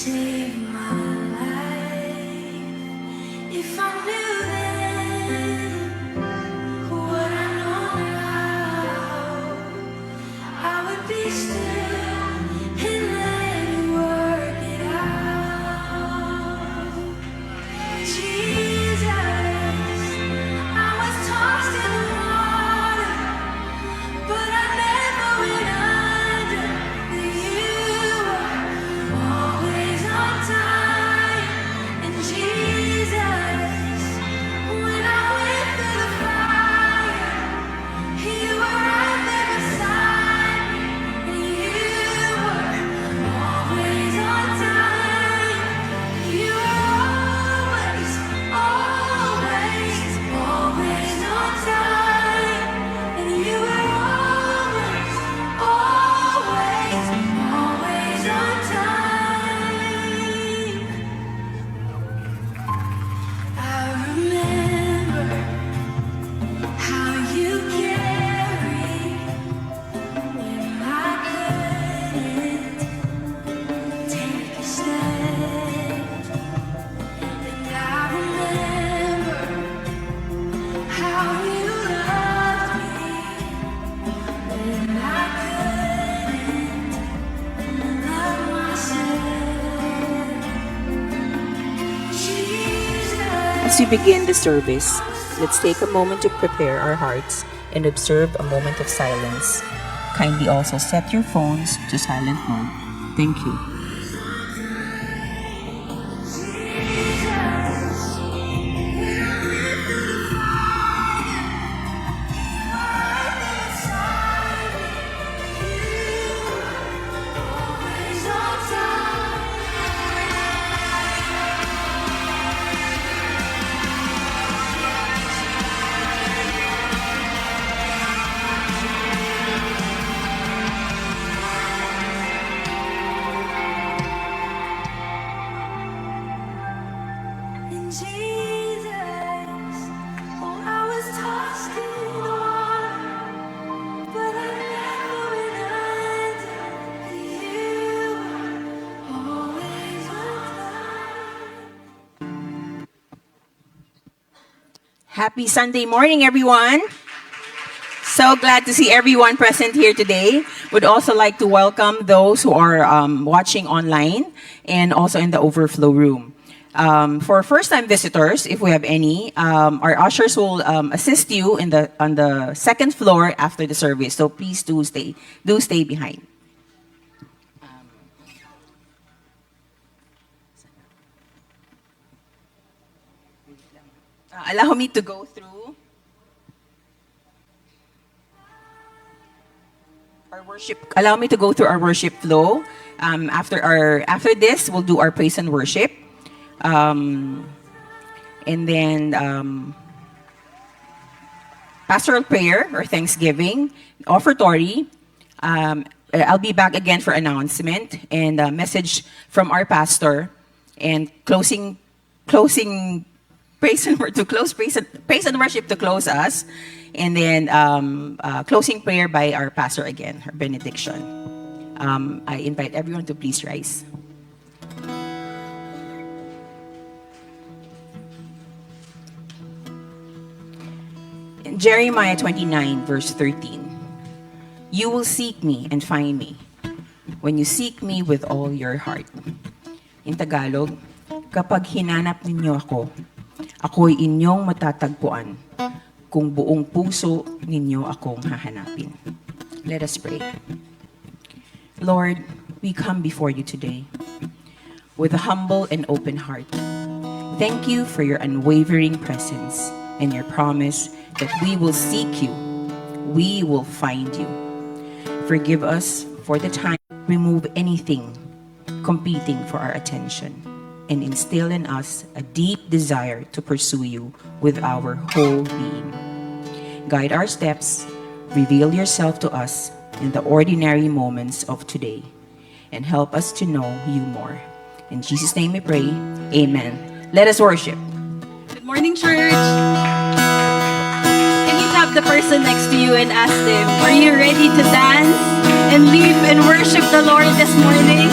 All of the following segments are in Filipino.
save my life. If I knew then what I know now, I would be still and let you work it out. Jesus, I was tossed in the water, but I never went under. You were always on time. And Jesus, when I went through the fire, you were right there beside me. And you were always on time. You were always, always, always on time. And you were always, always, always on time. I remember how you carried when I couldn't take a step. And I remember how you loved me when I couldn't love myself. As we begin the service, let's take a moment to prepare our hearts and observe a moment of silence. Kindly also set your phones to silent mode. Thank you. Always on time. And Jesus, oh, I was tossed in the water, but I never went under. You were always on time. Happy Sunday morning, everyone. So glad to see everyone present here today. Would also like to welcome those who are watching online and also in the overflow room. For first-time visitors, if we have any, our ushers will assist you on the second floor after the service. So please do stay behind. Allow me to go through our worship. Allow me to go through our worship flow. After this, we'll do our praise and worship, and then pastoral prayer or Thanksgiving, offertory. I'll be back again for announcement and a message from our pastor, and closing praise and worship to close us, and then closing prayer by our pastor again, her benediction. I invite everyone to please rise. In Jeremiah 29, verse 13, you will seek me and find me when you seek me with all your heart. In Tagalog, kapag hinanap ninyo ako, ako'y inyong matatagpuan kung buong puso ninyo akong hahanapin. Let us pray. Lord, we come before you today with a humble and open heart. Thank you for your unwavering presence and your promise that we will seek you, we will find you. Forgive us for the time, remove anything competing for our attention, and instill in us a deep desire to pursue you with our whole being. Guide our steps, reveal yourself to us in the ordinary moments of today, and help us to know you more. In Jesus' name we pray, amen. Let us worship. Good morning, church. Can you tap the person next to you and ask them, are you ready to dance and live and worship the Lord this morning?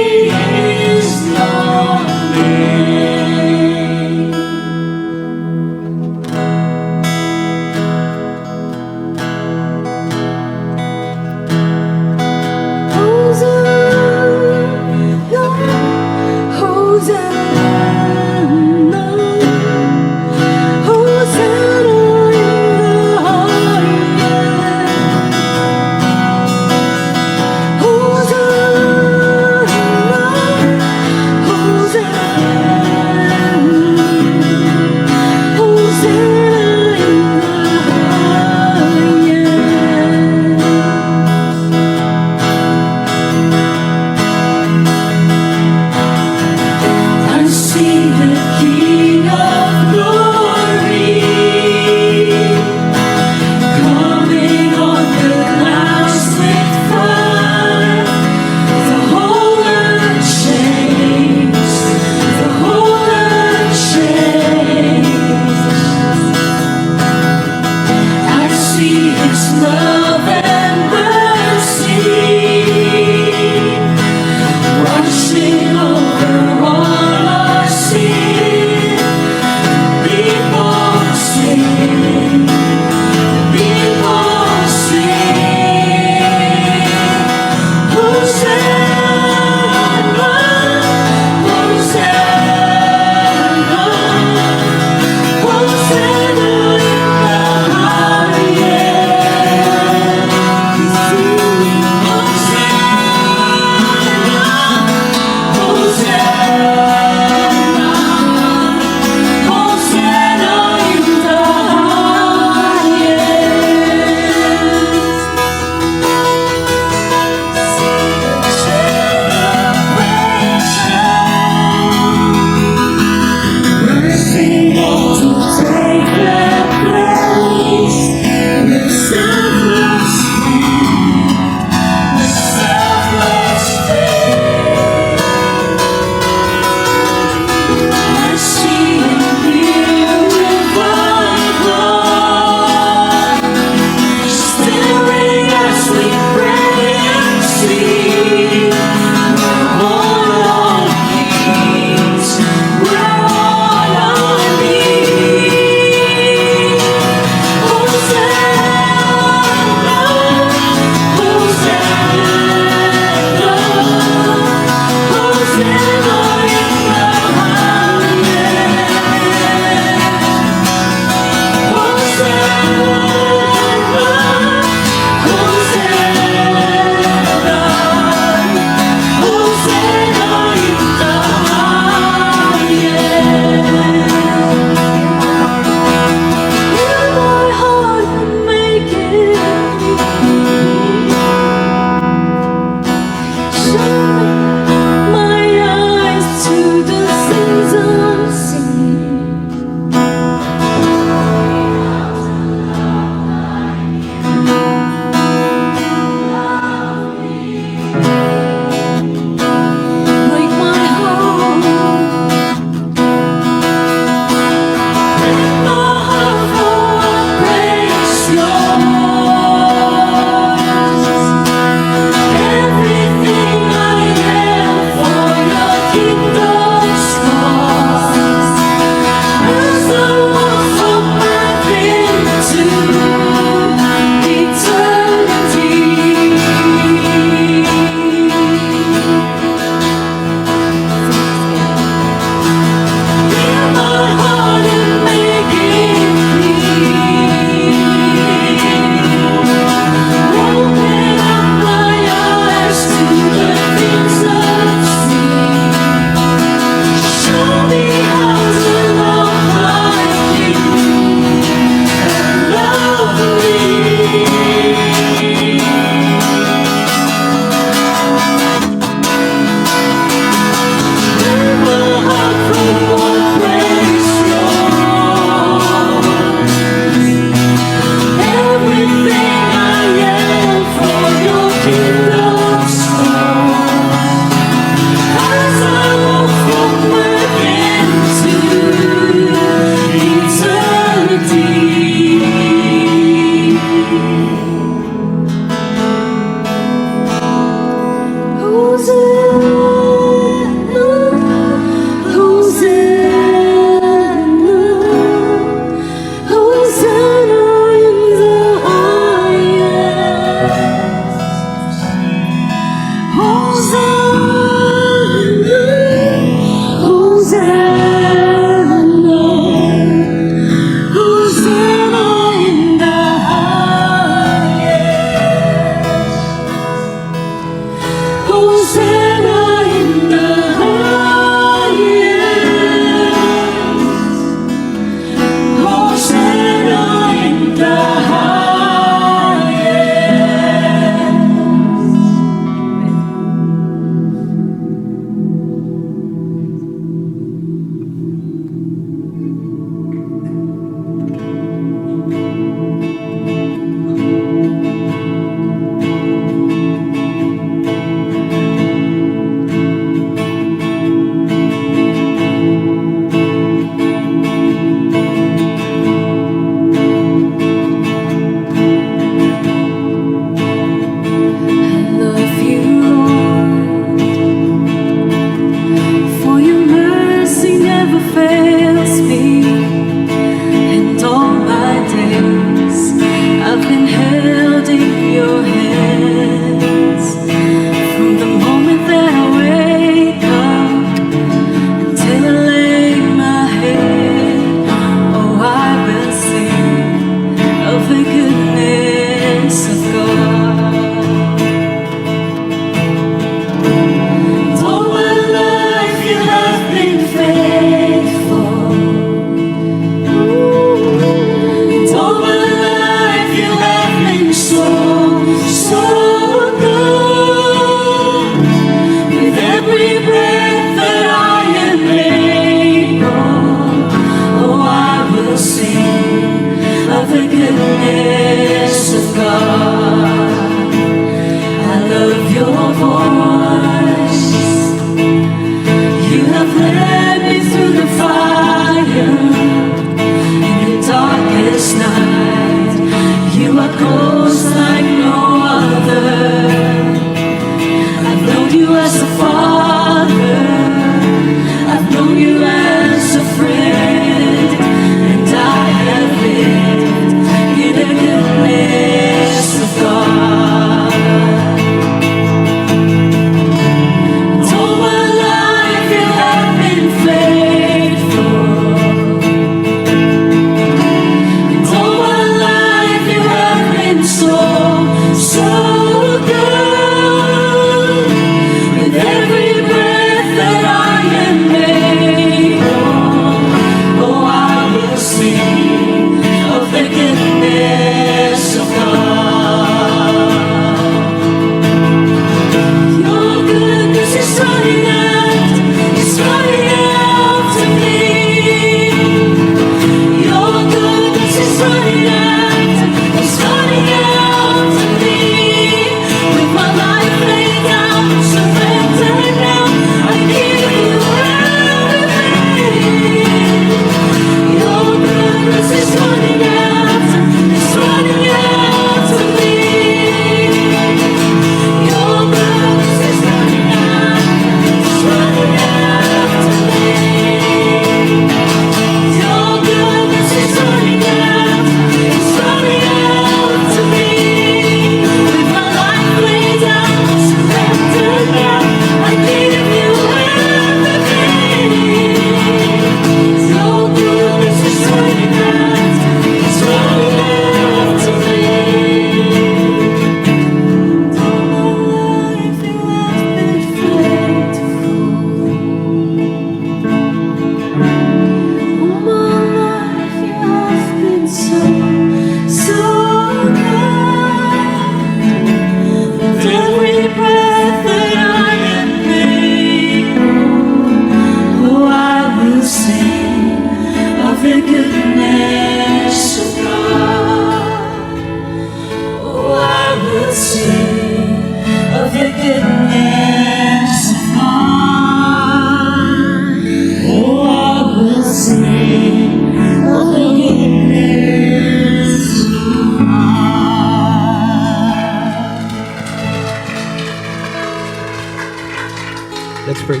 Let's pray.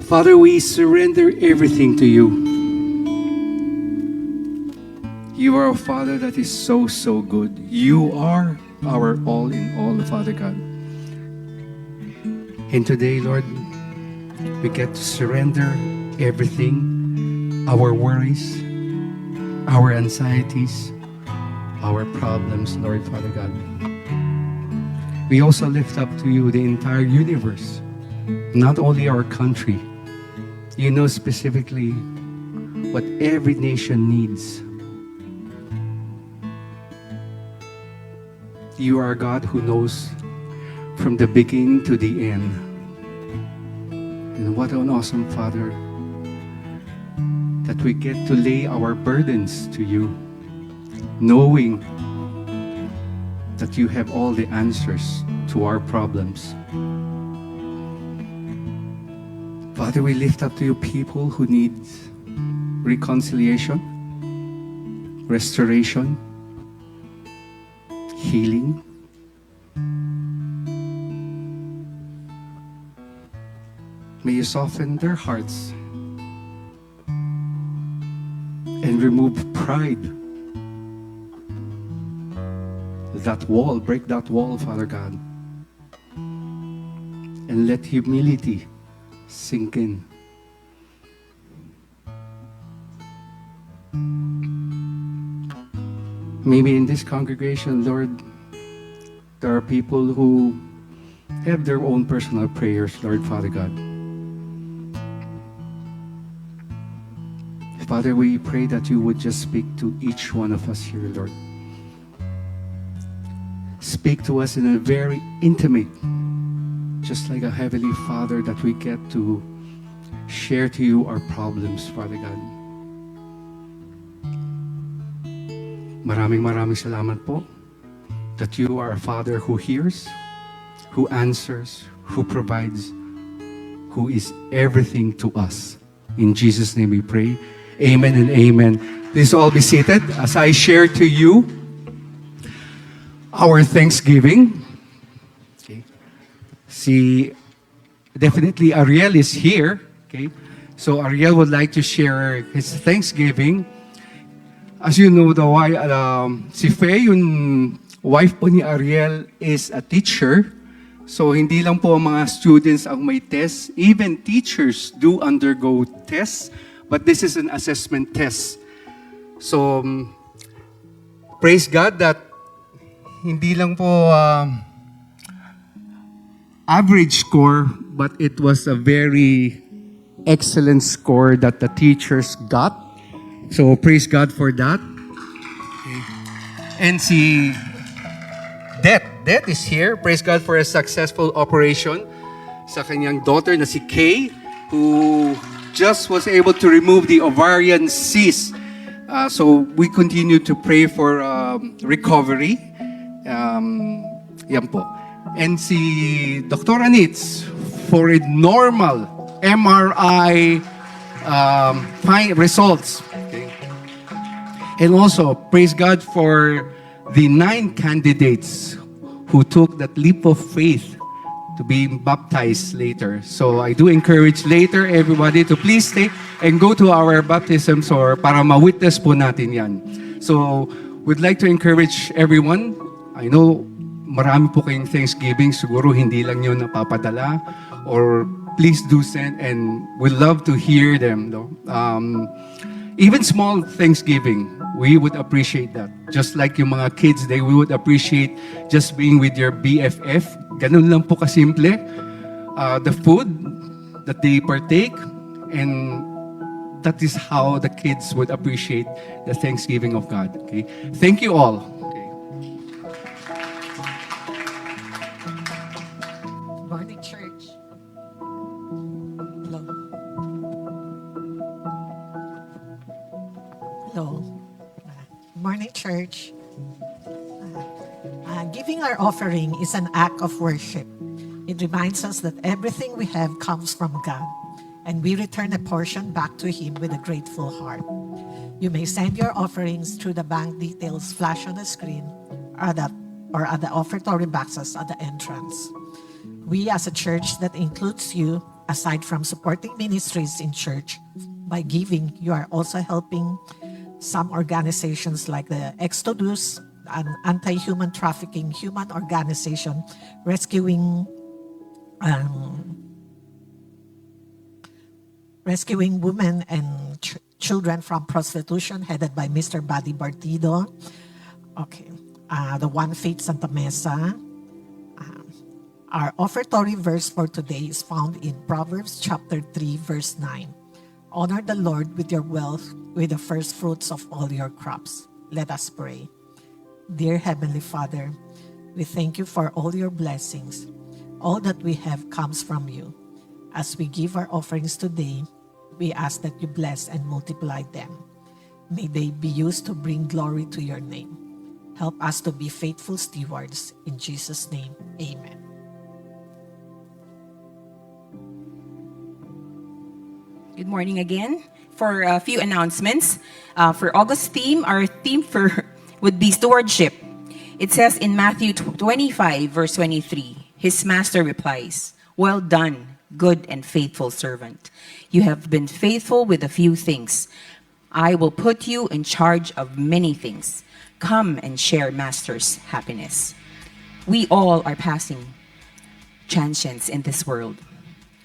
Father, we surrender everything to you. You are a Father that is so, so good. You are our all in all, Father God. And today, Lord, we get to surrender everything, our worries, our anxieties, our problems, Lord, Father God. We also lift up to you the entire universe, not only our country. You know specifically what every nation needs. You are God who knows from the beginning to the end. And what an awesome Father that we get to lay our burdens to you, knowing that you have all the answers to our problems. Father, we lift up to you people who need reconciliation, restoration, healing. May you soften their hearts and remove pride. That wall, break that wall, Father God. And let humility sink in. Maybe in this congregation, Lord, there are people who have their own personal prayers, Lord, Father God. Father, we pray that you would just speak to each one of us here, Lord. Speak to us in a very intimate, just like a Heavenly Father, that we get to share to you our problems, Father God. Maraming salamat po that you are a Father who hears, who answers, who provides, who is everything to us. In Jesus' name we pray. Amen and amen. Please all be seated as I share to you our Thanksgiving. Okay. See, definitely Ariel is here. Okay. So Ariel would like to share his Thanksgiving. As you know, si Faye, yung wife po ni Ariel, is a teacher. So hindi lang po mga students ang may test. Even teachers do undergo tests. But this is an assessment test. So, praise God that hindi lang po average score, but it was a very excellent score that the teachers got. So, praise God for that. Okay. And si Det is here. Praise God for a successful operation sa kanyang daughter na si Kay, who just was able to remove the ovarian cyst. So we continue to pray for recovery. Yan po. And si Dr. Anitz for a normal MRI results. Okay. And also, praise God for the 9 candidates who took that leap of faith to be baptized later. So I do encourage later everybody to please stay and go to our baptisms or para ma-witness po natin yan. So we'd like to encourage everyone. I know marami po kayong Thanksgiving, siguro hindi lang yun napapadala, or please do send and we'd love to hear them. No? Even small Thanksgiving, we would appreciate that. Just like yung mga kids day, we would appreciate just being with your BFF. Ganun lang po kasimple. The food that they partake, and that is how the kids would appreciate the Thanksgiving of God. Okay? Thank you all. Okay. Morning, church. Hello. Hello. Morning, church. Giving our offering is an act of worship. It reminds us that everything we have comes from God, and we return a portion back to Him with a grateful heart. You may send your offerings through the bank details flashed on the screen or at the offertory boxes at the entrance. We as a church that includes you, aside from supporting ministries in church, by giving, you are also helping some organizations like the Exodus, an anti-human trafficking human organization, rescuing women and children from prostitution, headed by Mr. Buddy Bartido. Okay, the One Faith Santa Mesa. Our offertory verse for today is found in Proverbs chapter 3, verse 9. Honor the Lord with your wealth, with the first fruits of all your crops. Let us pray. Dear Heavenly Father, we thank you for all your blessings. All that we have comes from you. As we give our offerings today, we ask that you bless and multiply them. May they be used to bring glory to your name. Help us to be faithful stewards. In Jesus' name, amen. Good morning again. For a few announcements, for August theme, our theme would be stewardship. It says in Matthew 25, verse 23, his master replies, "Well done, good and faithful servant. You have been faithful with a few things. I will put you in charge of many things. Come and share master's happiness." We all are passing transients in this world.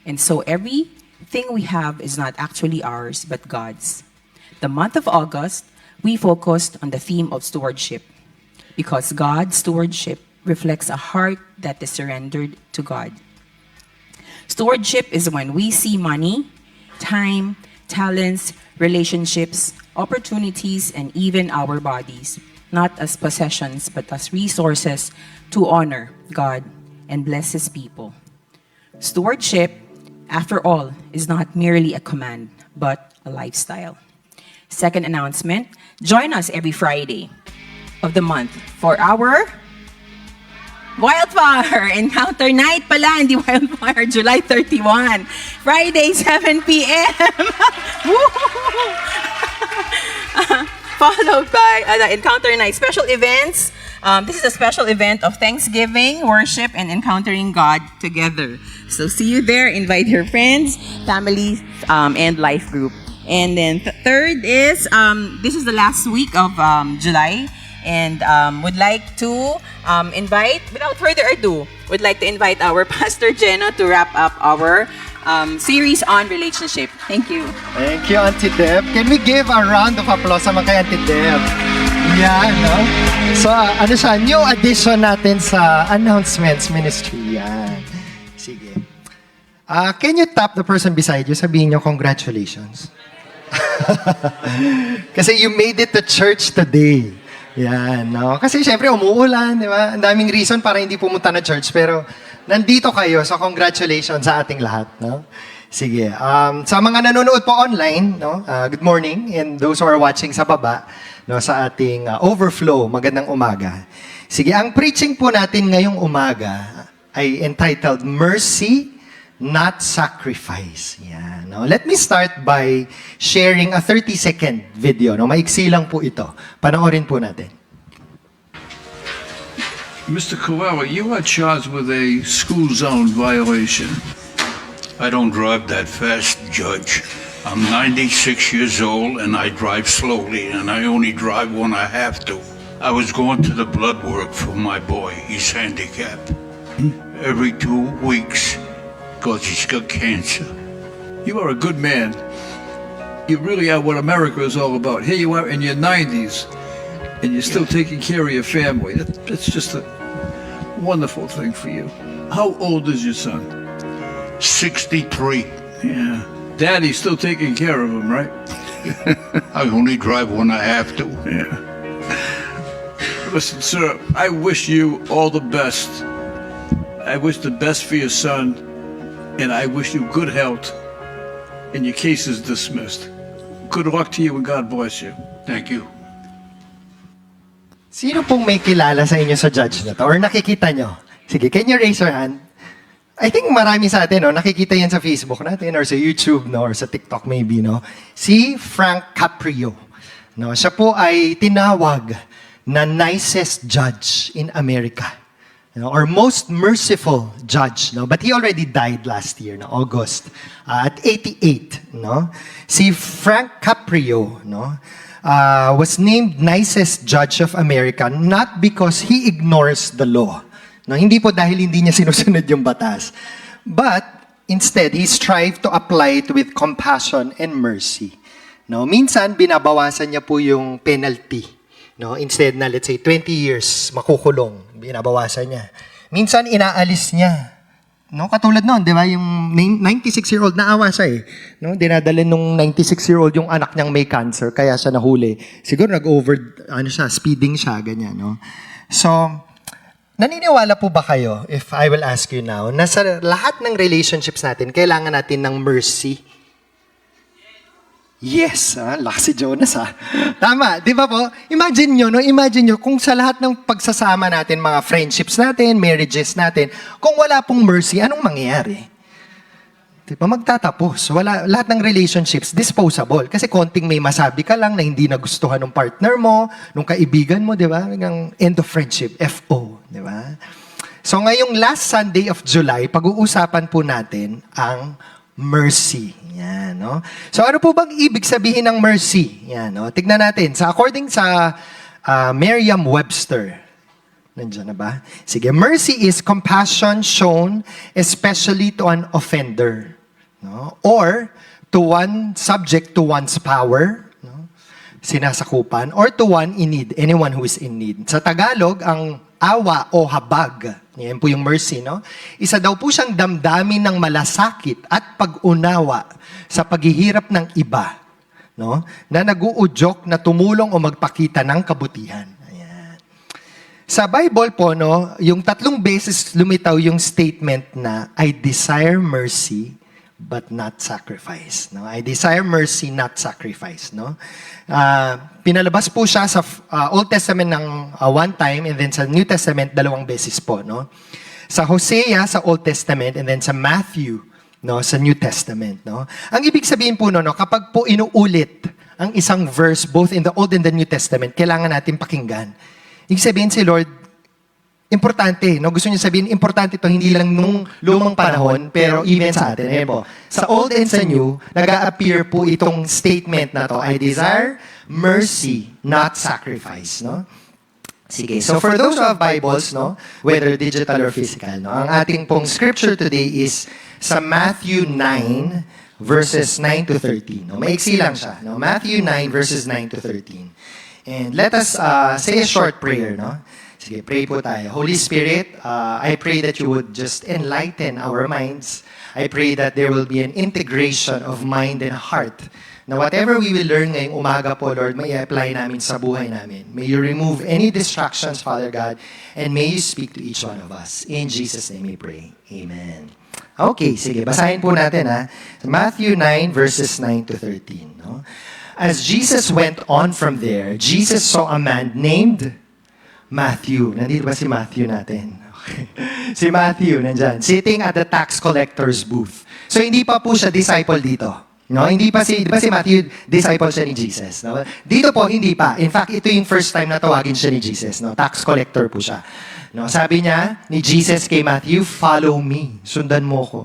And so everything we have is not actually ours, but God's. The month of August, we focused on the theme of stewardship because God's stewardship reflects a heart that is surrendered to God. Stewardship is when we see money, time, talents, relationships, opportunities, and even our bodies, not as possessions, but as resources to honor God and bless His people. Stewardship, after all, is not merely a command, but a lifestyle. Second announcement, join us every Friday of the month for our Wildfire Encounter Night pala, hindi Wildfire, July 31. Friday, 7 p.m. Followed by the Encounter Night special events. This is a special event of Thanksgiving, worship, and encountering God together. So see you there. Invite your friends, family, and life group. And then third is, this is the last week of July. And would like to invite, without further ado, would like to invite our Pastor Jenna to wrap up our series on relationship. Thank you. Thank you, Auntie Deb. Can we give a round of applause naman kay Auntie Deb? Yan, no? So, ano siya, new addition natin sa announcements ministry. Yan. Sige. Can you tap the person beside you? Sabihin nyo, congratulations. Kasi you made it to church today. Yan, no? Kasi syempre umuulan, di ba? Ang daming reason para hindi pumunta na church, pero nandito kayo, so congratulations sa ating lahat, no? Sige. Sa mga nanonood po online, no? Good morning, and those who are watching sa baba, no, sa ating overflow, magandang umaga. Sige, ang preaching po natin ngayong umaga ay entitled Mercy, Not Sacrifice. Yan, no? Let me start by sharing a 30-second video. No? Maiksi lang po ito. Panoorin po natin. Mr. Coelho, you are charged with a school zone violation. I don't drive that fast, Judge. I'm 96 years old and I drive slowly and I only drive when I have to. I was going to the blood work for my boy. He's handicapped. Every 2 weeks because he's got cancer. You are a good man. You really are what America is all about. Here you are in your 90s and you're still taking care of your family. That's just a wonderful thing for you. How old is your son? 63. Yeah. Daddy's still taking care of him, right? I only drive when I have to. Yeah. Listen, sir, I wish you all the best. I wish the best for your son, and I wish you good health, and your case is dismissed. Good luck to you, and God bless you. Thank you. Sino pong may kilala sa inyo sa judge na to? Or nakikita nyo? Sige, can you raise your hand? I think marami sa atin, no? Nakikita yan sa Facebook natin or sa YouTube, no? Or sa TikTok maybe, no? Si Frank Caprio. No? Siya po ay tinawag na nicest judge in America. or most merciful judge, no? But he already died last year, no? August, at 88, no? Si Frank Caprio, no? Was named nicest judge of America not because he ignores the law, no? Hindi po dahil hindi niya sinusunod yung batas, but instead he strived to apply it with compassion and mercy. No, minsan binabawasan niya po yung penalty. No, instead na let's say 20 years makukulong, binabawasan niya. Minsan inaalis niya. No, katulad noon, 'di ba, yung 96-year-old naawa siya eh. No, dinadala nung 96-year-old yung anak niyang may cancer kaya siya nahuli. Siguro speeding siya ganyan, no. So, naniniwala po ba kayo, if I will ask you now, na sa lahat ng relationships natin kailangan natin ng mercy? Yes, lakas si Jonas Tama, di ba po? Imagine nyo kung sa lahat ng pagsasama natin, mga friendships natin, marriages natin, kung wala pong mercy, anong mangyayari? Di ba, magtatapos. Lahat ng relationships, disposable. Kasi konting may masabi ka lang na hindi nagustuhan ng partner mo, ng kaibigan mo, di ba? Hanggang end of friendship, FO, di ba? So ngayong last Sunday of July, pag-uusapan po natin ang mercy. Yan, no? So ano po bang ibig sabihin ng mercy? Yan, no? Tignan natin. According sa Merriam-Webster, nandiyan na ba? Sige, mercy is compassion shown especially to an offender, no? Or to one subject to one's power, no? Sinasakupan, or to one in need, anyone who is in need. Sa Tagalog, ang awa o habag, yan po yung mercy, no? Isa daw po siyang damdamin ng malasakit at pag-unawa sa paghihirap ng iba, no? Na nag-uudyok na tumulong o magpakita ng kabutihan. Ayan. Sa Bible po, no, yung 3 beses lumitaw yung statement na I desire mercy but not sacrifice, no? I desire mercy, not sacrifice, no? Pinalabas po siya sa Old Testament ng one time, and then sa New Testament 2 beses po, no? Sa Hosea sa Old Testament, and then sa Matthew, no, sa New Testament, no? Ang ibig sabihin po no, kapag po inuulit ang isang verse both in the Old and the New Testament, kailangan natin pakinggan. Ibig sabihin si Lord, importante, no? Gusto niya sabihin, importante ito hindi lang nung lumang panahon, pero even sa atin. Eh po, sa Old and sa New, nag-a-appear po itong statement na to, I desire mercy, not sacrifice, no? Sige, so for those who have Bibles, no, whether digital or physical, no, ang ating pong scripture today is sa Matthew 9, verses 9 to 13. No? Maiksi lang siya. No? Matthew 9, verses 9 to 13. And let us say a short prayer, no? Sige, pray po tayo. Holy Spirit, I pray that you would just enlighten our minds. I pray that there will be an integration of mind and heart. Na whatever we will learn ngayong umaga po, Lord, may i-apply namin sa buhay namin. May you remove any distractions, Father God, and may you speak to each one of us. In Jesus' name we pray. Amen. Okay, sige, basahin po natin Matthew 9, verses 9 to 13. No? As Jesus went on from there, Jesus saw a man named Matthew. Nandito ba si Matthew natin? Okay. Si Matthew, nandyan. Sitting at the tax collector's booth. So, hindi pa po siya disciple dito. No, hindi pa di ba si Matthew, disciple siya ni Jesus. No? Dito po, hindi pa. In fact, ito yung first time na tawagin siya ni Jesus. No? Tax collector po siya. No? Sabi niya ni Jesus kay Matthew, follow me. Sundan mo ko.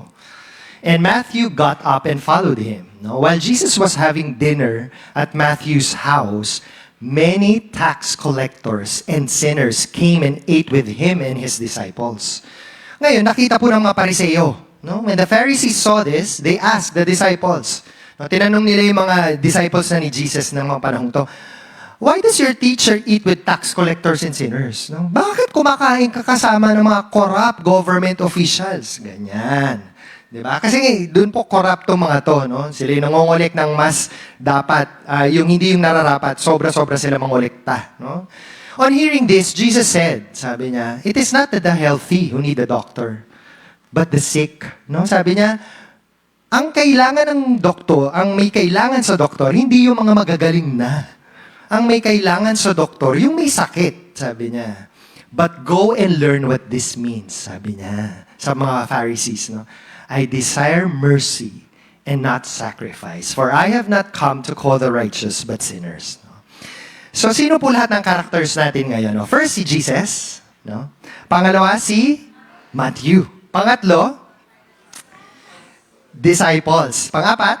And Matthew got up and followed him. No? While Jesus was having dinner at Matthew's house, many tax collectors and sinners came and ate with him and his disciples. Ngayon, nakita po ng mga Pariseo. No? When the Pharisees saw this, they asked the disciples. No? Tinanong nila yung mga disciples na ni Jesus ng mga panahong to, why does your teacher eat with tax collectors and sinners? No? Bakit kumakain ka kasama ng mga corrupt government officials? Ganyan. Diba? Kasi doon po corrupt tong mga to. No? Sila yung nangongolik ng mas dapat, yung hindi yung nararapat, sobra-sobra sila mangolekta. No? On hearing this, Jesus said, sabi niya, it is not the healthy who need a doctor, but the sick. No? Sabi niya, ang kailangan ng doktor, ang may kailangan sa doktor, hindi yung mga magagaling na. Ang may kailangan sa doktor, yung may sakit, sabi niya. But go and learn what this means, sabi niya sa mga Pharisees. No? I desire mercy and not sacrifice, for I have not come to call the righteous, but sinners. No? So, sino po lahat ng characters natin ngayon? No? First, si Jesus. No? Pangalawa, si Matthew. Pangatlo, disciples. Pangapat,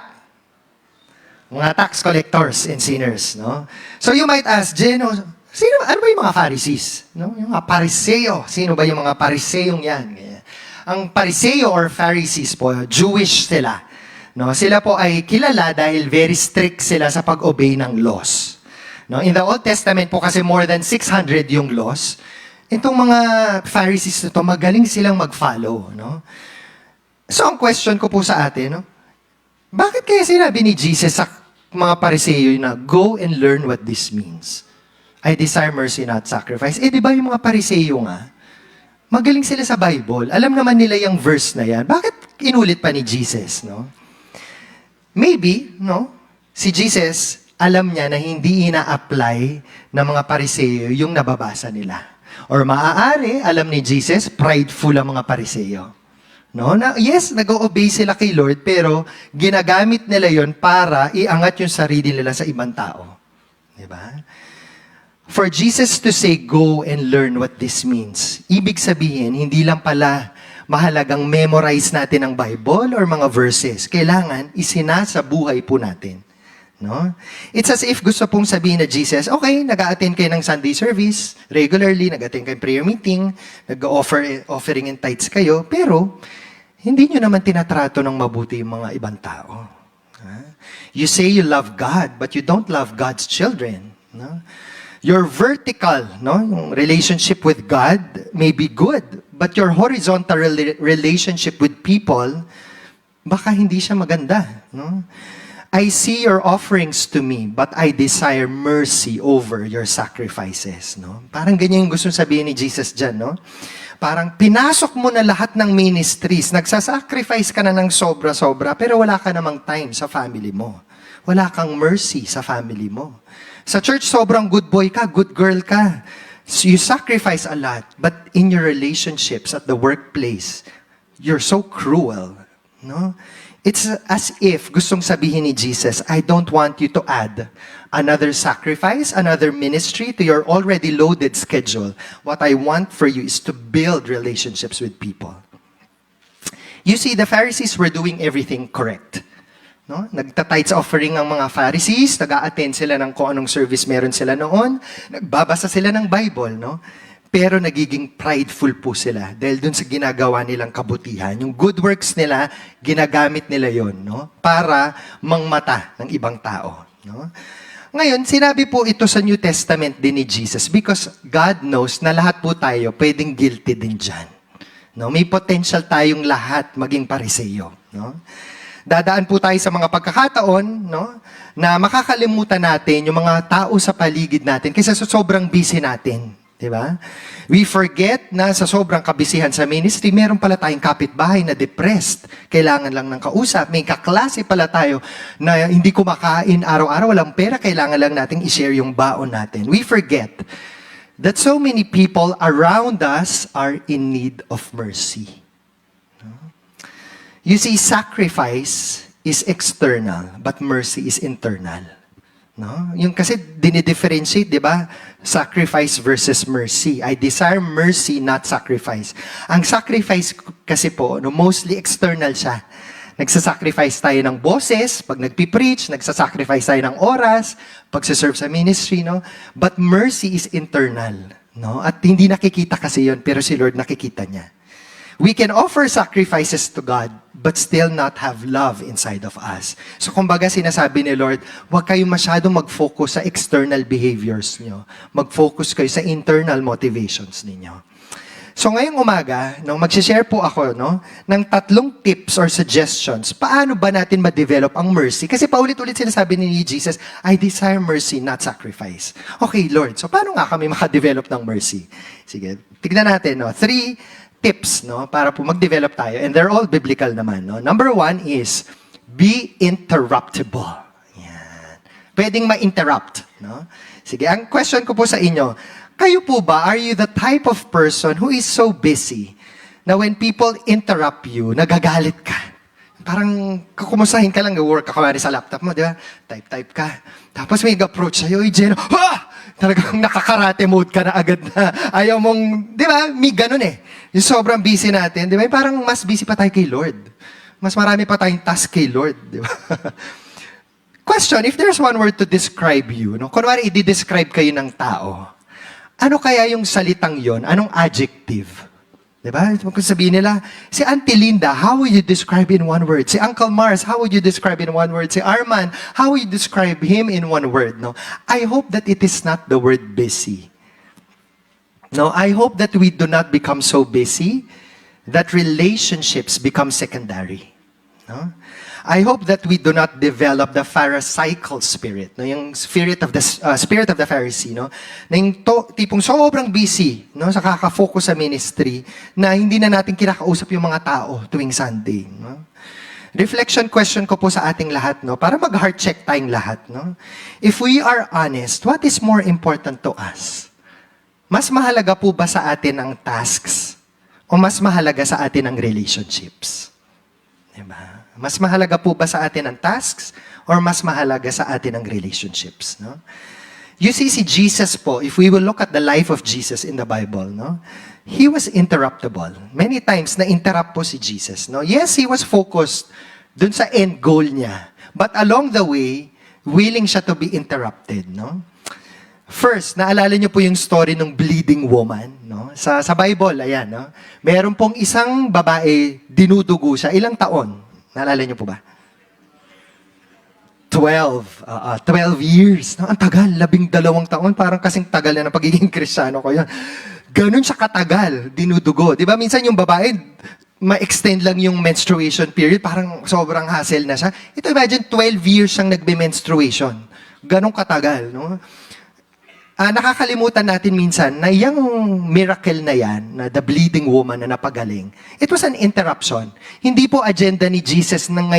mga tax collectors and sinners, no? So you might ask, Jeno, ano ba yung mga Pharisees? No? Yung mga Pariseo. Sino ba yung mga Pariseong yan? Ganyan. Ang Pariseo or Pharisees po, Jewish sila. No? Sila po ay kilala dahil very strict sila sa pag-obey ng laws. No? In the Old Testament po kasi more than 600 yung laws. Itong mga Pharisees na to, magaling silang mag-follow. No? So ang question ko po sa atin, no? Bakit kaya sinabi ni Jesus sa mga Pariseo na, go and learn what this means? I desire mercy, not sacrifice. Eh, di ba yung mga Pariseo nga? Magaling sila sa Bible. Alam naman nila yung verse na yan. Bakit inulit pa ni Jesus, no? Maybe, no? Si Jesus, alam niya na hindi ina-apply ng mga Pariseo yung nababasa nila. Or maaari, alam ni Jesus, prideful ang mga Pariseo. No? Na, yes, nag-o-obey sila kay Lord, pero ginagamit nila yon para iangat yung sarili nila sa ibang tao. Diba? For Jesus to say, go and learn what this means, ibig sabihin, hindi lang pala mahalagang memorize natin ang Bible or mga verses. Kailangan isinasa buhay po natin. No? It's as if gusto pong sabihin na Jesus, okay, nag-a-attend kayo ng Sunday service, regularly, nag-attend kayo prayer meeting, nag-offering and tithes kayo, pero hindi nyo naman tinatrato ng mabuti yung mga ibang tao. You say you love God, but you don't love God's children. No? Your vertical, no, yung relationship with God may be good, but your horizontal relationship with people, baka hindi siya maganda. No? I see your offerings to me, but I desire mercy over your sacrifices. No? Parang ganyan yung gusto sabihin ni Jesus dyan. No? Parang pinasok mo na lahat ng ministries, nagsasacrifice ka na ng sobra-sobra, pero wala ka namang time sa family mo. Wala kang mercy sa family mo. Sa church, sobrang good boy ka, good girl ka. So you sacrifice a lot, but in your relationships at the workplace, you're so cruel. No? It's as if gustong sabihin ni Jesus, I don't want you to add another sacrifice, another ministry to your already loaded schedule. What I want for you is to build relationships with people. You see, the Pharisees were doing everything correct. No? Nagta-tithes offering ang mga Pharisees, nag-a-attend sila ng kung anong service meron sila noon, nagbabasa sila ng Bible, no? Pero nagiging prideful po sila dahil dun sa ginagawa nilang kabutihan. Yung good works nila, ginagamit nila yon, no? Para mangmata ng ibang tao. No? Ngayon, sinabi po ito sa New Testament din ni Jesus because God knows na lahat po tayo pwedeng guilty din dyan. No? May potential tayong lahat maging Pariseo. No? Dadaan po tayo sa mga pagkakataon, no, na makakalimutan natin yung mga tao sa paligid natin kasi sobrang busy natin. Diba? We forget na sa sobrang kabisihan sa ministry, meron pala tayong kapitbahay na depressed. Kailangan lang ng kausap. May kaklase pala tayo na hindi kumakain araw-araw, walang pera, kailangan lang nating i-share yung baon natin. We forget that so many people around us are in need of mercy. You see, sacrifice is external, but mercy is internal. No? Yung kasi dinidifferentiate, di ba? Sacrifice versus mercy. I desire mercy, not sacrifice. Ang sacrifice kasi po, no, mostly external siya. Nagsasacrifice tayo ng boses, pag nagpipreach, nagsasacrifice tayo ng oras, pag-serve sa ministry, no? But mercy is internal. No? At hindi nakikita kasi yon, pero si Lord nakikita niya. We can offer sacrifices to God, but still not have love inside of us. So kumbaga sinasabi ni Lord, huwag kayong masyadong mag-focus sa external behaviors niyo. Mag-focus kayo sa internal motivations ninyo. So ngayong umaga, no, mag-share po ako, no, ng 3 tips or suggestions. Paano ba natin ma-develop ang mercy? Kasi paulit-ulit sinasabi ni Jesus, I desire mercy, not sacrifice. Okay, Lord, so paano nga kami maka-develop ng mercy? Sige, tignan natin, no, 3 tips, no, para po mag-develop tayo. And they're all biblical naman, no. Number 1 is, be interruptible. Yan. Pwedeng ma-interrupt, no. Sige, ang question ko po sa inyo, kayo po ba, are you the type of person who is so busy na when people interrupt you, nagagalit ka? Parang kukumusahin ka lang, work ka kumari sa laptop mo, di ba? Type ka. Tapos may approach sa'yo, Jen, ha! Talagang nakakarate mode ka na agad na ayaw mong, di ba, may ganun eh. Yung sobrang busy natin, di ba, parang mas busy pa tayo kay Lord. Mas marami pa tayong task kay Lord, di ba? Question, if there's one word to describe you, no? Kunwari, i-describe kayo ng tao, ano kaya yung salitang yon? Anong adjective? Diba? Kung sabihin nila, si Auntie Linda, how would you describe in one word? Si Uncle Mars, how would you describe in one word? Si Arman, how would you describe him in one word? No? I hope that it is not the word busy. No, I hope that we do not become so busy that relationships become secondary. No? I hope that we do not develop the Pharisaical spirit, no, yung spirit of the Pharisee, no, na yung tipong sobrang busy, no, sa kaka-focus sa ministry, na hindi na natin kinakausap yung mga tao tuwing Sunday, no. Reflection question ko po sa ating lahat, no, para mag-heart check tayong lahat, no. If we are honest, what is more important to us? Mas mahalaga po ba sa atin ang tasks o mas mahalaga sa atin ang relationships? Diba? Mas mahalaga po ba sa atin ang tasks or mas mahalaga sa atin ang relationships, no? You see, si Jesus po, if we will look at the life of Jesus in the Bible, no? He was interruptible. Many times na-interrupt po si Jesus, no? Yes, he was focused dun sa end goal niya. But along the way, willing siya to be interrupted, no? First, naalala niyo po yung story ng bleeding woman, no? Sa Bible, ayan, no? Meron pong isang babae, dinudugo siya. Ilang taon? Naalala niyo po ba? 12 years. No? Ang tagal, 12 taon. Parang kasing tagal na ng pagiging Kristiyano ko yun. Ganun siya katagal, dinudugo. Di ba minsan yung babae, ma-extend lang yung menstruation period, parang sobrang hassle na siya. Ito, imagine, 12 years siyang nagbe-menstruation. Ganun katagal, no? Nakakalimutan natin minsan na yung miracle na yan, na the bleeding woman na napagaling, it was an interruption. Hindi po agenda ni Jesus ng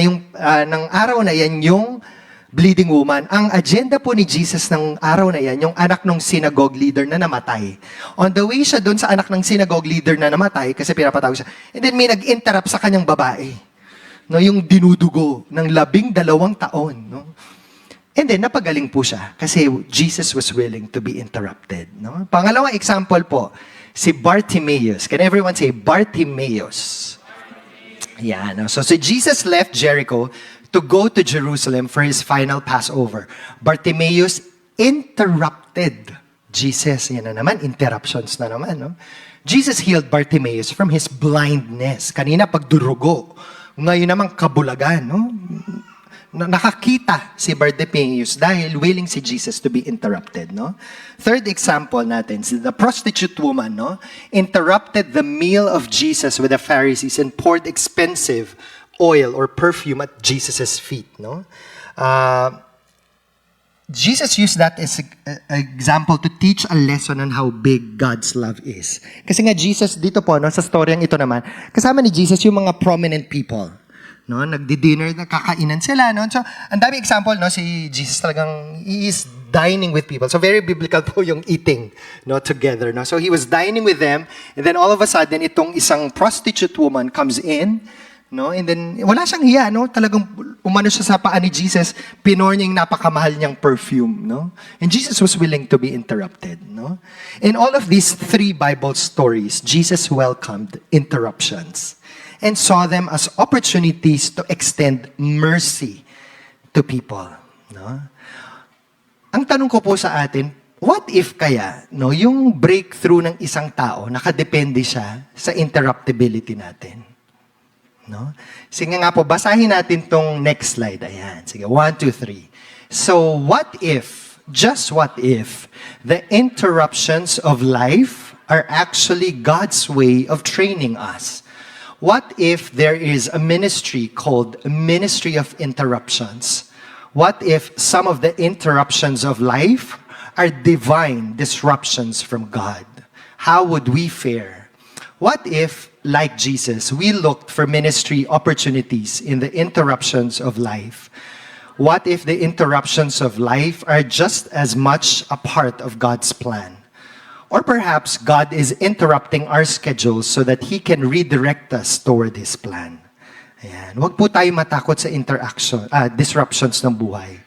araw na yan yung bleeding woman. Ang agenda po ni Jesus ng araw na yan, yung anak ng synagogue leader na namatay. On the way siya doon sa anak ng synagogue leader na namatay, kasi pinapatawag siya, and then may nag-interrupt sa kanyang babae. No, yung dinudugo ng 12 taon. No? And then, napagaling po siya kasi Jesus was willing to be interrupted. No? Pangalawang example po, si Bartimaeus. Can everyone say Bartimaeus? Yeah, no? So Jesus left Jericho to go to Jerusalem for his final Passover. Bartimaeus interrupted Jesus. Yan na naman, interruptions na naman. No? Jesus healed Bartimaeus from his blindness. Kanina, pagdurugo. Ngayon naman, kabulagan. No? Nakakita si Bartimaeus dahil willing si Jesus to be interrupted, no? Third example natin, the prostitute woman, no, interrupted the meal of Jesus with the Pharisees and poured expensive oil or perfume at Jesus' feet, no? Jesus used that as an example to teach a lesson on how big God's love is. Kasi nga Jesus dito po, no, sa storyang ito naman, kasama ni Jesus yung mga prominent people. No, nagdi-dinner, nakakainan sila, no. So, ang daming example, no, si Jesus talagang he is dining with people. So very biblical po yung eating, no, together, no. So he was dining with them, and then all of a sudden itong isang prostitute woman comes in, no, and then wala siyang hiya, no. Talagang umano siya sa paa ni Jesus, pinor niya yung napakamahal niyang perfume, no. And Jesus was willing to be interrupted, no. In all of these three Bible stories, Jesus welcomed interruptions and saw them as opportunities to extend mercy to people. No? Ang tanong ko po sa atin, what if kaya, no, yung breakthrough ng isang tao, nakadepende siya sa interruptibility natin? No? Sige nga po, basahin natin tong next slide. Ayan. Sige, 1, 2, 3. So, what if, just what if, the interruptions of life are actually God's way of training us? What if there is a ministry called Ministry of Interruptions? What if some of the interruptions of life are divine disruptions from God? How would we fare? What if, like Jesus, we looked for ministry opportunities in the interruptions of life? What if the interruptions of life are just as much a part of God's plan? Or perhaps God is interrupting our schedules so that He can redirect us toward His plan. Ayan. Huwag po tayo matakot sa disruptions ng buhay.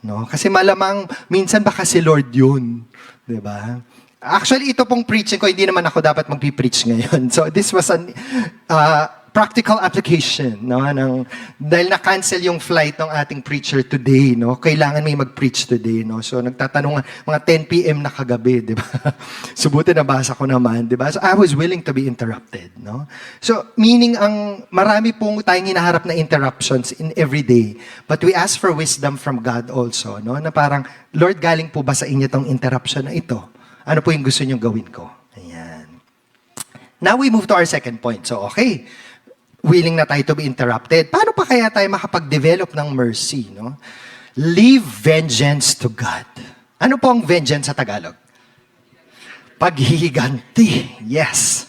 No? Kasi malamang, minsan baka si Lord yun. Diba? Actually, ito pong preaching ko, hindi naman ako dapat mag-preach ngayon. So, this was an practical application, no? Dahil na-cancel yung flight ng ating preacher today, no? Kailangan may mag-preach today, no? So, nagtatanong, mga 10 p.m. na kagabi, di ba? Subuti nabasa ko naman, di ba? So, I was willing to be interrupted, no? So, meaning, marami pong tayong hinaharap na interruptions in every day. But we ask for wisdom from God also, no? Na parang, Lord, galing po ba sa inyo tong interruption na ito? Ano po yung gusto niyong gawin ko? Ayan. Now, we move to our second point. So, okay. Willing na tayo to be interrupted. Paano pa kaya tayo makapag-develop ng mercy, no? Leave vengeance to God. Ano po ang vengeance sa Tagalog? Paghihiganti. Yes.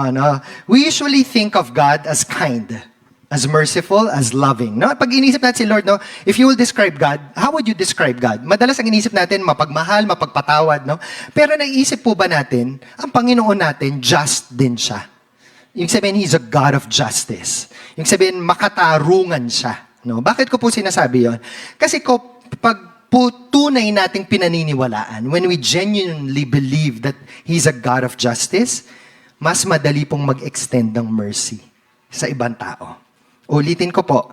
No? We usually think of God as kind, as merciful, as loving. No? Pag inisip natin si Lord, no? If you will describe God, how would you describe God? Madalas ang inisip natin, mapagmahal, mapagpatawad. No? Pero naiisip po ba natin, ang Panginoon natin, just din siya. Yung sabihin, He's a God of justice. Yung sabihin, makatarungan siya. No? Bakit ko po sinasabi yon? Kasi pag po tunay nating pinaniniwalaan, when we genuinely believe that He's a God of justice, mas madali pong mag-extend ng mercy sa ibang tao. Ulitin ko po,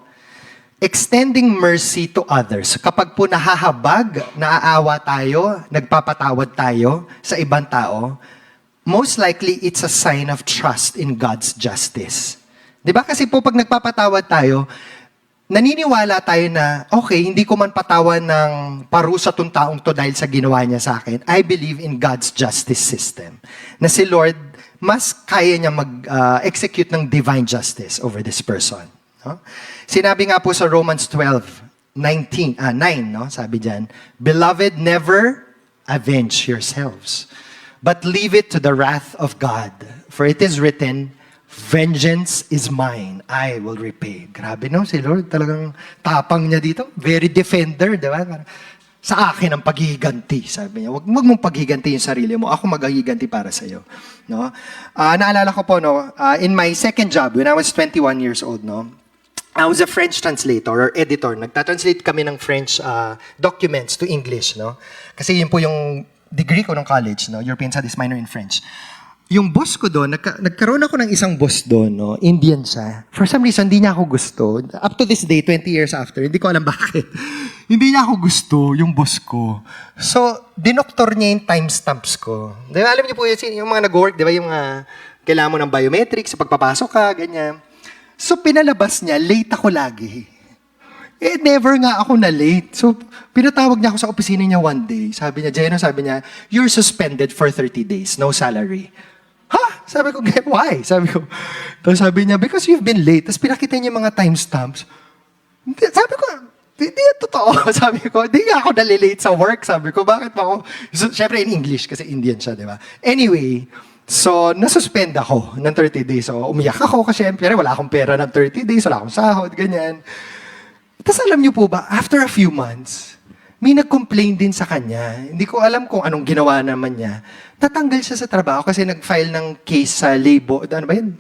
extending mercy to others. Kapag po nahahabag, naaawa tayo, nagpapatawad tayo sa ibang tao, most likely, it's a sign of trust in God's justice. Di ba? Kasi po, pag nagpapatawad tayo, naniniwala tayo na, okay, hindi ko man patawan ng parusa tong taong to dahil sa ginawa niya sa akin. I believe in God's justice system. Na si Lord, mas kaya niya mag-execute ng divine justice over this person. No? Sinabi nga po sa Romans 12:9, no? Sabi diyan, Beloved, never avenge yourselves, but leave it to the wrath of God. For it is written, vengeance is mine, I will repay. Grabe no, si Lord, talagang tapang niya dito. Very defender, di ba? Sa akin ang paghihiganti, sabi niya. Huwag mong paghiganti yung sarili mo. Ako maghihiganti para sa iyo. No? Naalala ko po, no, in my second job, when I was 21 years old, no, I was a French translator or editor. Nagtatranslate kami ng French documents to English. No? Kasi yun po yung degree ko ng college, no? European Studies minor in French. Yung boss ko doon, nagkaroon ako ng isang boss doon, no? Indian siya. For some reason, hindi niya ako gusto. Up to this day, 20 years after, hindi ko alam bakit. Hindi niya ako gusto, yung boss ko. So, dinoktor niya yung timestamps ko. Diba, alam niyo po yung mga nag-work, di ba? Yung kailangan mo ng biometrics, pagpapasok ka, ganyan. So, pinalabas niya, late ako lagi. Never nga ako na late. So, pinatawag niya ako sa opisina niya one day. Sabi niya, Jeno, sabi niya, you're suspended for 30 days, no salary. Ha? Sabi ko, why? Sabi ko, tapos sabi niya, because you've been late. Tapos pinakita niya yung mga timestamps. Sabi ko, hindi yan totoo. Sabi ko, hindi nga ako nalilate sa work. Sabi ko, bakit ba ako? So, syempre in English, kasi Indian siya, di ba? Anyway, so, nasuspend ako ng 30 days. So, umiyak ako kasi syempre, wala akong pera ng 30 days, wala akong sahod, ganyan. Tapos alam niyo po ba, after a few months, may nag-complain din sa kanya. Hindi ko alam kung anong ginawa naman niya. Natanggal siya sa trabaho kasi nag-file ng case sa labor. Ano ba yun?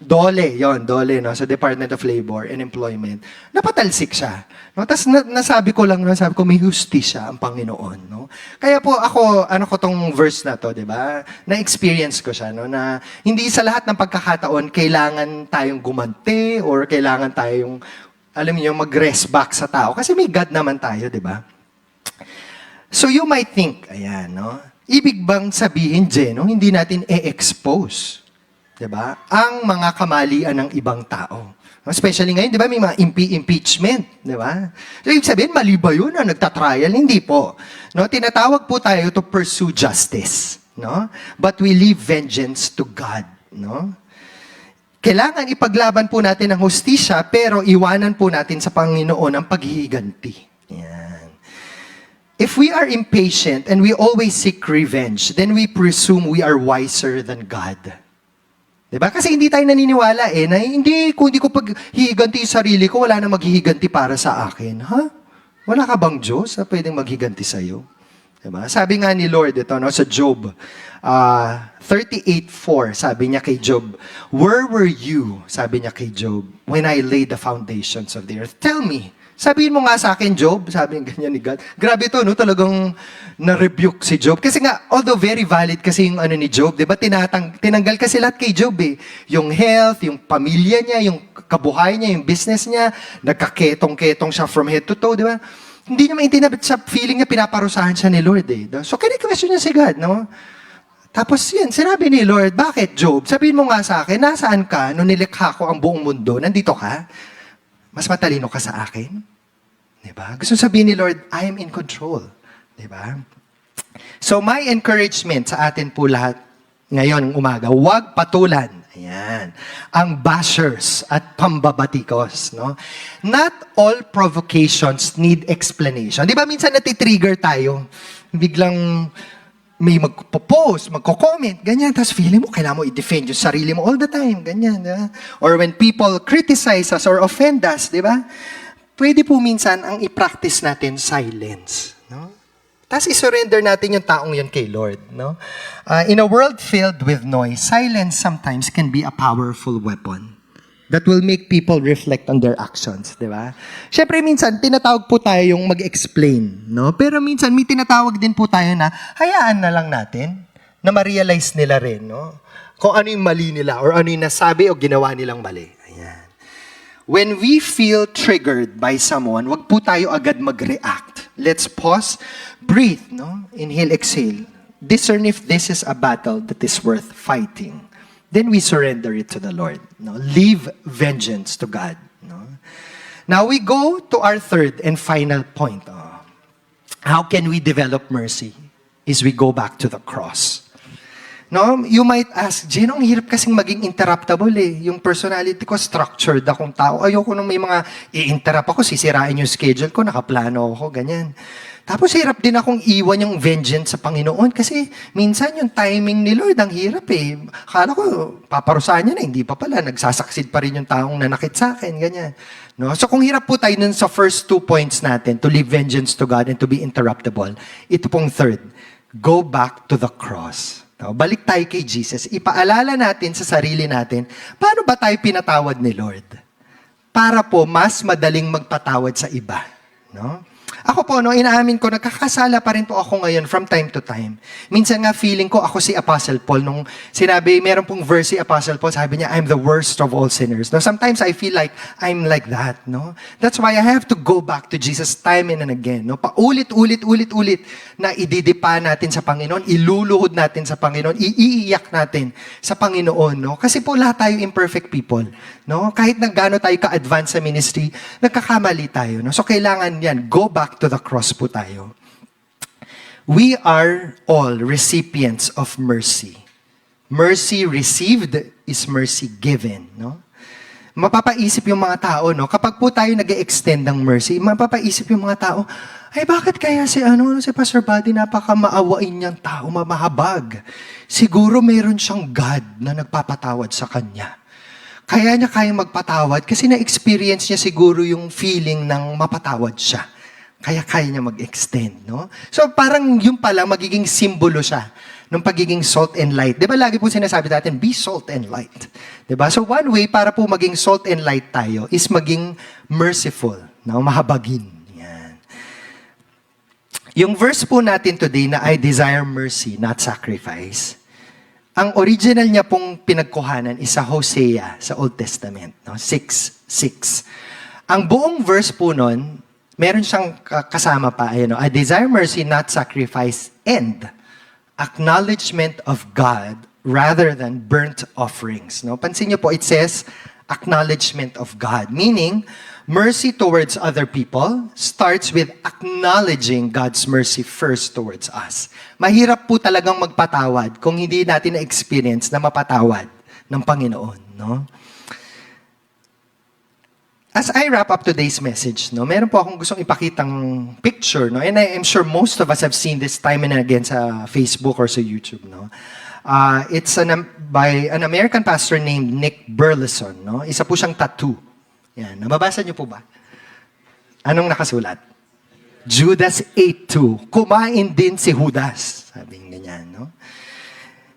DOLE, no? Sa Department of Labor and Employment. Napatalsik siya. No? Tapos nasabi ko may hustisya ang Panginoon. No? Kaya po ako, tong verse na to, di ba? Na-experience ko siya, no? Na hindi sa lahat ng pagkakataon, kailangan tayong gumanti or kailangan tayong alam niyo, mag-rest back sa tao. Kasi may God naman tayo, di ba? So you might think, ayan, no? Ibig bang sabihin, Jeno, hindi natin e-expose, di ba? Ang mga kamalian ng ibang tao. Especially ngayon, di ba, may mga impeachment, di ba? So ibig sabihin, mali ba yun na nagtatrial? Hindi po. No? Tinatawag po tayo to pursue justice. No? But we leave vengeance to God. No? Kailangan ipaglaban po natin ang hustisya, pero iwanan po natin sa Panginoon ang paghihiganti. Yan. If we are impatient and we always seek revenge, then we presume we are wiser than God. Diba? Kasi hindi tayo naniniwala na kung hindi ko paghihiganti yung sarili ko, wala na maghihiganti para sa akin. Ha? Wala ka bang Diyos na pwedeng maghiganti sa'yo? Diba? Sabi nga ni Lord ito, no, sa Job 38:4, sabi niya kay Job, "Where were you," sabi niya kay Job, "when I laid the foundations of the earth? Tell me." Sabihin mo nga sa akin, Job, sabi ng ganyan ni God. Grabe to, no? Talagang na-rebuke si Job. Kasi nga, although very valid kasi yung ano ni Job, di ba? Tinanggal kasi lahat kay Job eh. Yung health, yung pamilya niya, yung kabuhay niya, yung business niya, nagkaketong-ketong siya from head to toe, di ba? Hindi niya maintindihan sa feeling niya, pinaparusahan siya ni Lord eh. So, kini-question niya si God, no? Tapos yun, sinabi ni Lord, "Bakit, Job? Sabihin mo nga sa akin, nasaan ka nung nilikha ko ang buong mundo? Nandito ka? Mas matalino ka sa akin?" Diba? Gusto sabihin ni Lord, I am in control. Diba? So, my encouragement sa atin po lahat ngayon umaga, huwag patulan. Ayan. Ang bashers at pambabatikos. No? Not all provocations need explanation. Di ba minsan natitrigger tayo? Biglang may magpo-post, magko-comment, ganyan. Tapos feeling mo, kailangan mo i-defend yung sarili mo all the time. Ganyan. Diba? Or when people criticize us or offend us, di ba? Pwede po minsan ang i-practice natin silence. No? Tapos i-surrender natin yung taong yun kay Lord. No? In a world filled with noise, silence sometimes can be a powerful weapon that will make people reflect on their actions. Di ba? Siyempre minsan, tinatawag po tayo yung mag-explain. No? Pero minsan, may tinatawag din po tayo na hayaan na lang natin na ma-realize nila rin. No? Kung ano yung mali nila or ano yung nasabi o ginawa nilang mali. Ayan. When we feel triggered by someone, wag po tayo agad mag-react. Let's pause, breathe, no? Inhale, exhale. Discern if this is a battle that is worth fighting. Then we surrender it to the Lord. No? Leave vengeance to God. No? Now we go to our third and final point. How can we develop mercy? Is we go back to the cross. No, you might ask, Jen, ang hirap kasing maging interruptible eh. Yung personality ko, structured akong tao. Ayoko nung may mga i-interrupt ako, sisirain yung schedule ko, nakaplano ako, ganyan. Tapos hirap din akong iwan yung vengeance sa Panginoon kasi minsan yung timing ni Lord, ang hirap eh. Akala ko, paparusahan niya na, hindi pa pala. Nagsasucceed pa rin yung taong nanakit sa akin, ganyan. No? So kung hirap po tayo nun sa first 2 points natin, to leave vengeance to God and to be interruptible, ito pong third, go back to the cross. No, balik tayo kay Jesus. Ipaalala natin sa sarili natin, paano ba tayo pinatawad ni Lord? Para po mas madaling magpatawad sa iba. No? Ako po, no, inaamin ko, nagkakasala pa rin po ako ngayon from time to time. Minsan nga feeling ko ako si Apostle Paul. Nung sinabi, meron pong verse si Apostle Paul, sabi niya, I'm the worst of all sinners. No, sometimes I feel like I'm like that. No? That's why I have to go back to Jesus time and again. No? Paulit-ulit na ididipa natin sa Panginoon, iluluhod natin sa Panginoon, iiiyak natin sa Panginoon. No? Kasi po lahat tayo imperfect people. No? Kahit na gaano tayo ka-advance sa ministry, nagkakamali tayo. No? So kailangan yan, go back to the cross po tayo. We are all recipients of mercy. Mercy received is mercy given. No? Mapapaisip yung mga tao, no? Kapag po tayo nag-extend ng mercy, mapapaisip yung mga tao, ay bakit kaya si Pastor Buddy, napaka-maawain niyang tao, mamahabag. Siguro meron siyang God na nagpapatawad sa kanya. Kaya niya kayang magpatawad kasi na-experience niya siguro yung feeling ng mapatawad siya. Kaya kaya niya mag-extend, no? So parang yun pala, magiging simbolo siya ng pagiging salt and light. Di ba lagi po sinasabi natin, be salt and light. Di ba? So one way para po maging salt and light tayo is maging merciful, no? Mahabagin. Yan. Yung verse po natin today na I desire mercy, not sacrifice. Ang original niya pong pinagkuhanan is sa Hosea, sa Old Testament, no? 6:6. Ang buong verse po nun, meron siyang kasama pa, I desire mercy, not sacrifice, and acknowledgement of God rather than burnt offerings. No? Pansin niyo po, it says, acknowledgement of God. Meaning, mercy towards other people starts with acknowledging God's mercy first towards us. Mahirap po talagang magpatawad kung hindi natin na-experience na mapatawad ng Panginoon. No? As I wrap up today's message, no, meron po akong gustong ipakitang picture, no, and I am sure most of us have seen this time and again sa Facebook or sa YouTube, no. It's by an American pastor named Nick Burleson, no. Isa po siyang tattoo. Yan, nababasa niyo po ba? Anong nakasulat? Judas ate too. Kumain din si Judas. Sabi ganyan, no?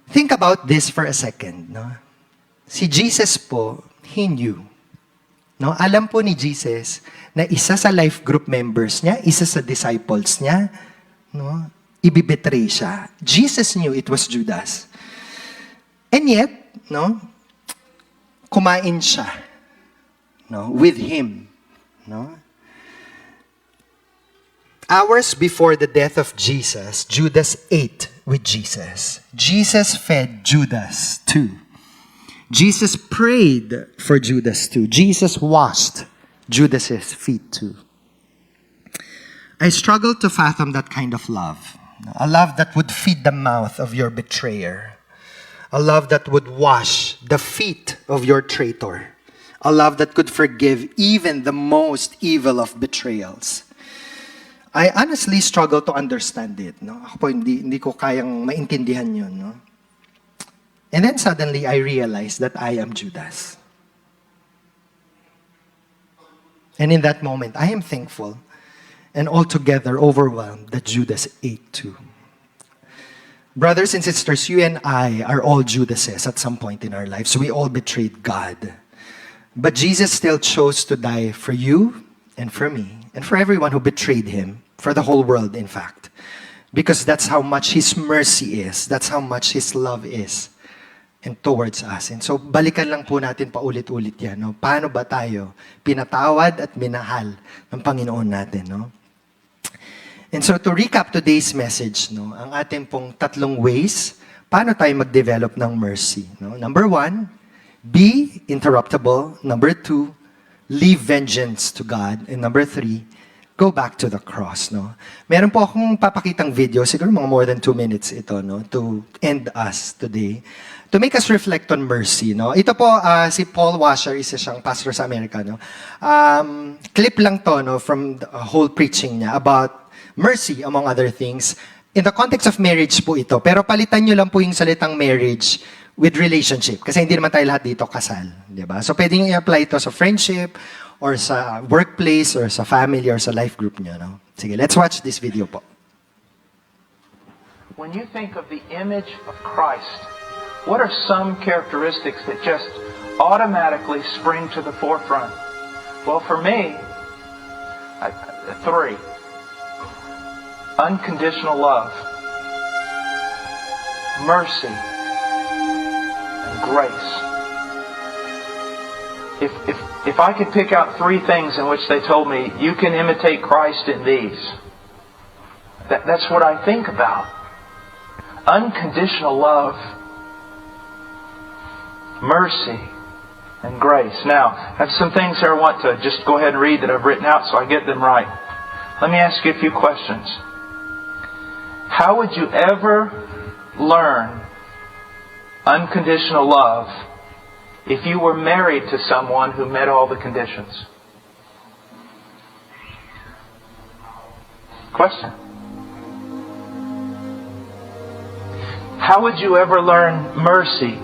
Think about this for a second, no? Si Jesus po, he knew. No? Alam po ni Jesus na isa sa life group members niya, isa sa disciples niya, no? Ibibetray siya. Jesus knew it was Judas. And yet, no? Kumain siya, no? With him, no? Hours before the death of Jesus, Judas ate with Jesus. Jesus fed Judas too. Jesus prayed for Judas too. Jesus washed Judas's feet too. I struggle to fathom that kind of love. A love that would feed the mouth of your betrayer. A love that would wash the feet of your traitor. A love that could forgive even the most evil of betrayals. I honestly struggle to understand it. No? Ako po, hindi ko kayang maintindihan yun. No? And then suddenly, I realized that I am Judas. And in that moment, I am thankful and altogether overwhelmed that Judas ate too. Brothers and sisters, you and I are all Judases at some point in our lives. We all betrayed God. But Jesus still chose to die for you and for me and for everyone who betrayed him. For the whole world, in fact. Because that's how much His mercy is. That's how much His love is. And towards us. And so, balikan lang po natin paulit-ulit yan. No? Paano ba tayo pinatawad at minahal ng Panginoon natin? No? And so, to recap today's message, no, ang ating pong tatlong ways, paano tayo mag-develop ng mercy? No? Number 1, be interruptible. Number 2, leave vengeance to God. And number 3, go back to the cross, no? Meron po akong papakitang video, siguro mga more than 2 minutes ito, no? To end us today. To make us reflect on mercy, no? Ito po, si Paul Washer, isa siyang pastor sa Amerika, no? Clip lang to, no? From the whole preaching niya about mercy, among other things. In the context of marriage po ito. Pero palitan nyo lang po yung salitang marriage with relationship. Kasi hindi naman tayo lahat dito kasal. Diba? So pwede nyo i-apply ito sa friendship, or sa workplace, or sa family, or sa life group nyo. No? Sige, let's watch this video po. When you think of the image of Christ, what are some characteristics that just automatically spring to the forefront? Well, for me, 3. Unconditional love, mercy, and grace. If I could pick out 3 things in which they told me, you can imitate Christ in these, that's what I think about. Unconditional love, mercy, and grace. Now, I have some things here I want to just go ahead and read that I've written out so I get them right. Let me ask you a few questions. How would you ever learn unconditional love if you were married to someone who met all the conditions? Question. How would you ever learn mercy,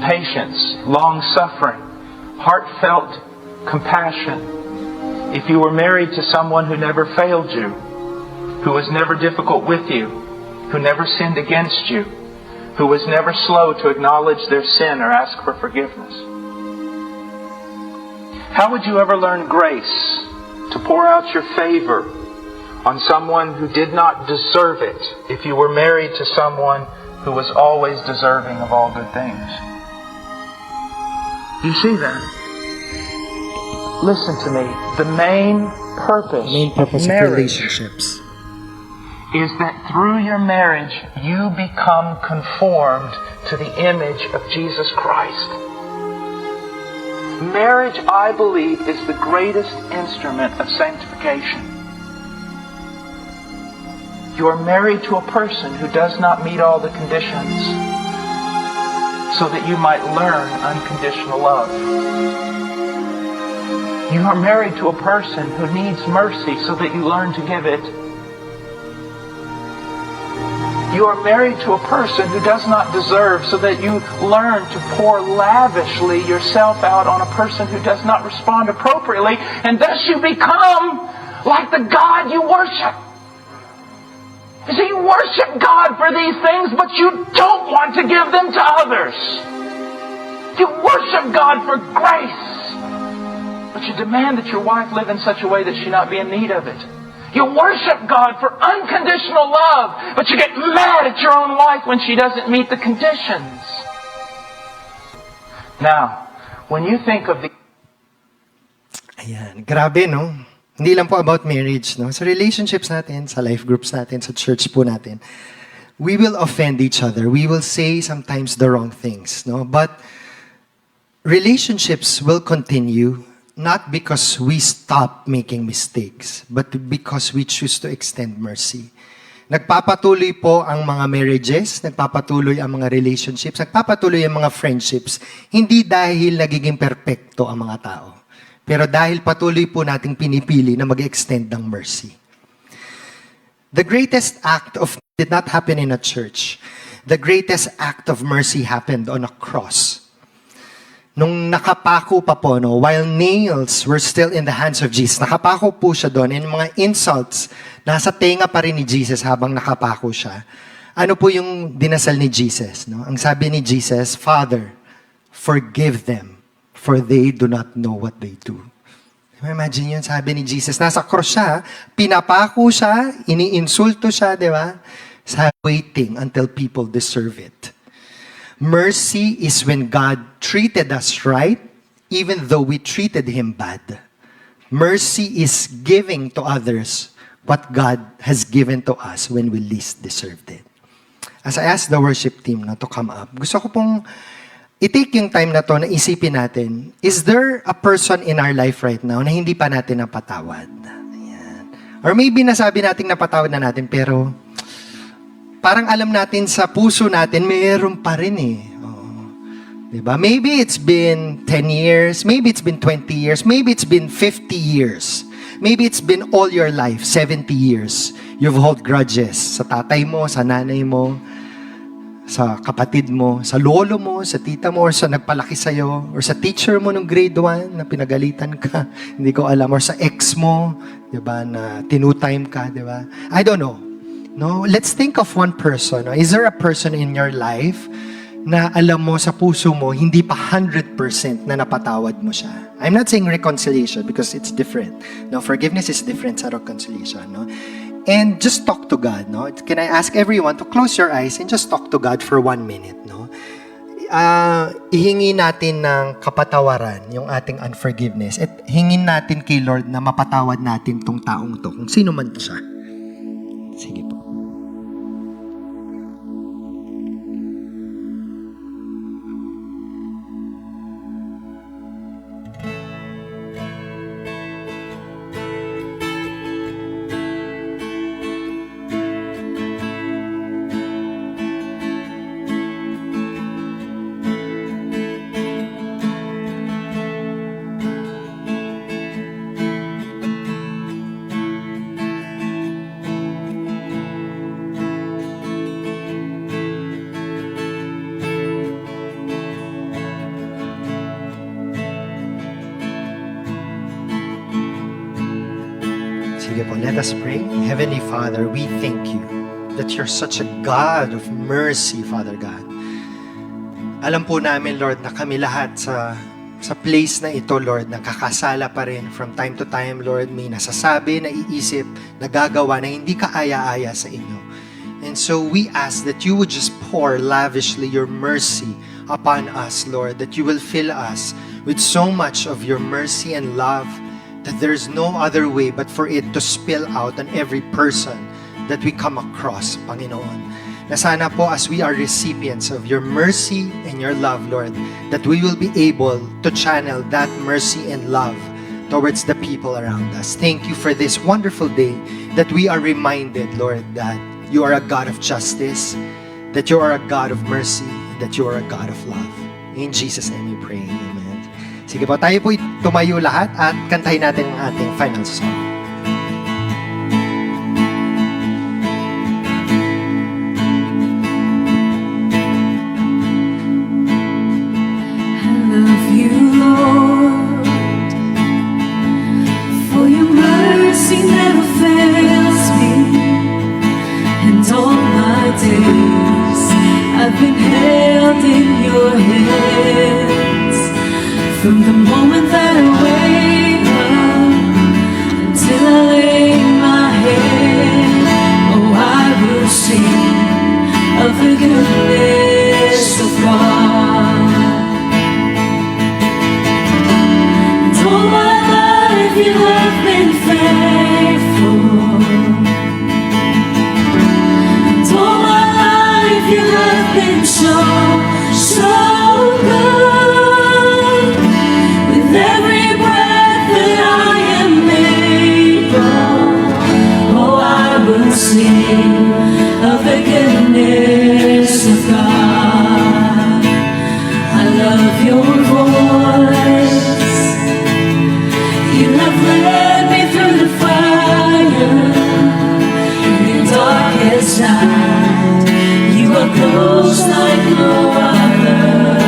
patience, long-suffering, heartfelt compassion if you were married to someone who never failed you, who was never difficult with you, who never sinned against you, who was never slow to acknowledge their sin or ask for forgiveness? How would you ever learn grace, to pour out your favor on someone who did not deserve it if you were married to someone who was always deserving of all good things? Do you see that? Listen to me. The main purpose of marriage relationships is that through your marriage, you become conformed to the image of Jesus Christ. Marriage, I believe, is the greatest instrument of sanctification. You are married to a person who does not meet all the conditions, so that you might learn unconditional love. You are married to a person who needs mercy, so that you learn to give it. You are married to a person who does not deserve, so that you learn to pour lavishly yourself out on a person who does not respond appropriately, and thus you become like the God you worship. You see, you worship God for these things, but you don't want to give them to others. You worship God for grace, but you demand that your wife live in such a way that she not be in need of it. You worship God for unconditional love, but you get mad at your own wife when she doesn't meet the conditions. Now, when you think of the... Ayan, grabe, no? Hindi lang po about marriage, no? Sa relationships natin, sa life groups natin, sa church po natin, we will offend each other. We will say sometimes the wrong things, no? But relationships will continue not because we stop making mistakes, but because we choose to extend mercy. Nagpapatuloy po ang mga marriages, nagpapatuloy ang mga relationships, nagpapatuloy ang mga friendships, hindi dahil nagiging perpekto ang mga tao, pero dahil patuloy po nating pinipili na mag-extend ng mercy. The greatest act of did not happen in a church. The greatest act of mercy happened on a cross. Nung nakapako pa po, no, while nails were still in the hands of Jesus, nakapako po siya doon, and mga insults, nasa tenga pa rin ni Jesus habang nakapako siya. Ano po yung dinasal ni Jesus? No? Ang sabi ni Jesus, Father, forgive them, for they do not know what they do. Imagine yun, sabi ni Jesus, nasa cross siya, pinapako siya, iniinsulto siya, di ba? Sa waiting until people deserve it. Mercy is when God treated us right, even though we treated Him bad. Mercy is giving to others what God has given to us when we least deserved it. As I ask the worship team na to come up, gusto ko pong i-take yung time na to na isipin natin, is there a person in our life right now na hindi pa natin napatawad? Ayan. Or maybe nasabi natin napatawad na natin, pero parang alam natin sa puso natin, mayroon pa rin eh. Oh. Diba? Maybe it's been 10 years, maybe it's been 20 years, maybe it's been 50 years. Maybe it's been all your life, 70 years. You've held grudges sa tatay mo, sa nanay mo, sa kapatid mo, sa lolo mo, sa tita mo, or sa nagpalaki sa'yo, or sa teacher mo nung grade 1 na pinagalitan ka, hindi ko alam, or sa ex mo, diba, na tinutime ka, diba? I don't know. No, let's think of one person. No? Is there a person in your life na alam mo sa puso mo, hindi pa 100% na napatawad mo siya? I'm not saying reconciliation because it's different. No, forgiveness is different sa reconciliation. No? And just talk to God. No? Can I ask everyone to close your eyes and just talk to God for 1 minute? No? Ihingi natin ng kapatawaran yung ating unforgiveness at hingin natin kay Lord na mapatawad natin tong taong to, kung sino man to siya. Sige po. Sige po, let us pray. Heavenly Father, we thank you that you're such a God of mercy, Father God. Alam po namin, Lord, na kami lahat sa place na ito, Lord, nakakasala pa rin. From time to time, Lord, may nasasabi, naiisip, nagagawa na hindi kaaya-aya sa inyo. And so we ask that you would just pour lavishly your mercy upon us, Lord, that you will fill us with so much of your mercy and love that there's no other way but for it to spill out on every person that we come across, Panginoon. Na sana po as we are recipients of your mercy and your love, Lord, that we will be able to channel that mercy and love towards the people around us. Thank you for this wonderful day that we are reminded, Lord, that you are a God of justice, that you are a God of mercy, that you are a God of love. In Jesus' name we pray. Amen. Sige po, tayo po tumayo lahat at kantahin natin ang ating final song. I love you, Lord, for your mercy. mercy never fails me, and all my days I've been held in your hands. From the moment that I wake up until I lay my head, oh, I will sing of the goodness of God. And all my life you have been faithful. And all my life you have been so, so good. With every breath that I am able, oh, I will sing of the goodness of God. I love your voice. You have led me through the fire in the darkest night. You are close like no other.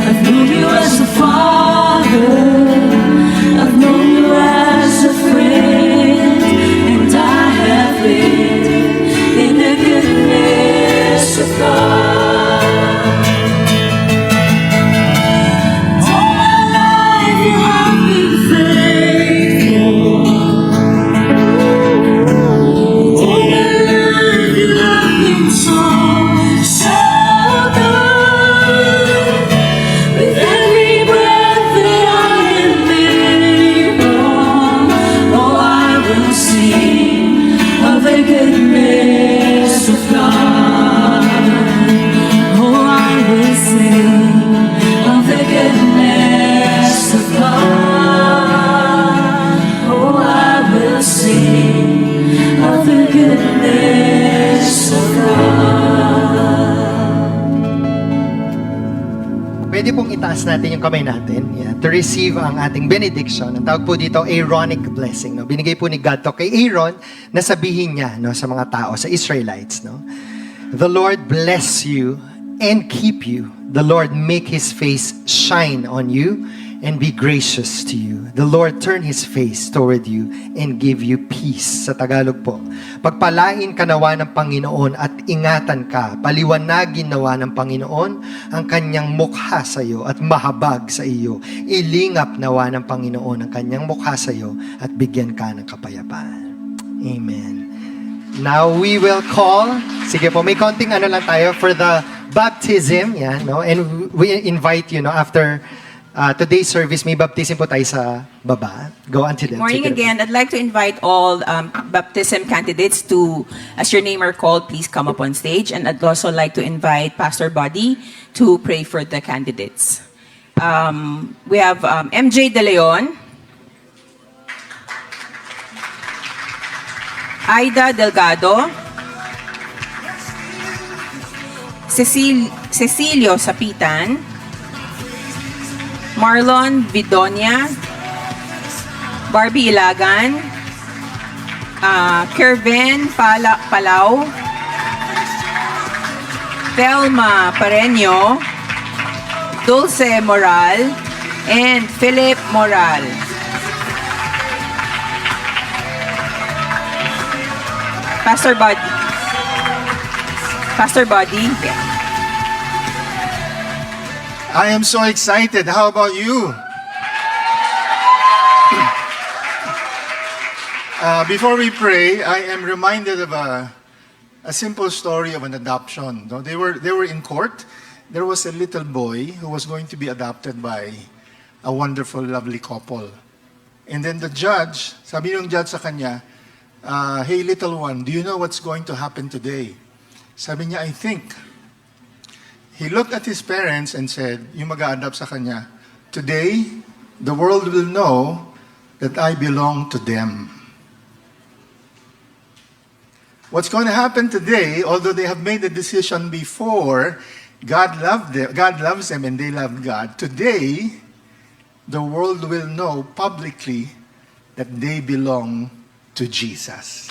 I've known you as a father, I've known you as a friend, and I have lived in the goodness of God. All my life you have been faithful. All my life you have been so, so good. With every breath that I am able, oh, I will sing of the goodness of God. Oh, I will sing of the goodness of God. Oh, I will sing of the goodness of God. Pwede pong itaas natin yung kamay natin, to receive ang ating benediction. Ang tawag po dito, Aaronic blessing. No? Binigay po ni God to kay Aaron na sabihin niya, no, sa mga tao, sa Israelites. No? The Lord bless you and keep you. The Lord make His face shine on you and be gracious to you. The Lord turn His face toward you and give you peace. Sa Tagalog po, pagpalain ka nawa ng Panginoon at ingatan ka. Paliwanagin nawa ng Panginoon ang kanyang mukha sa iyo at mahabag sa iyo. Ilingap nawa ng Panginoon ang kanyang mukha sa iyo at bigyan ka ng kapayapaan. Amen. Now we will call, sige po, may konting ano lang tayo for the baptism, no? And we invite you, no, after today's service, may baptism po tayo sa baba. Go on to them. Morning again. I'd like to invite all baptism candidates to, as your name are called, please come up on stage. And I'd also like to invite Pastor Buddy to pray for the candidates. We have MJ De Leon, Aida Delgado, Cecilio Sapitan, Marlon Vidonia, Barbie Ilagan, Kerven Palau, Thelma Pareño, Dulce Moral, and Philip Moral. Pastor Buddy. Yeah. I am so excited. How about you? Before we pray, I am reminded of a simple story of an adoption. No? They were in court. There was a little boy who was going to be adopted by a wonderful, lovely couple. And then the judge, sabi ng judge sa kanya, hey, little one, do you know what's going to happen today? Sabi niya, I think. He looked at his parents and said, yung mag-a-adopt sa kanya, today, the world will know that I belong to them. What's going to happen today, although they have made the decision before, God loves them and they love God. Today, the world will know publicly that they belong to Jesus.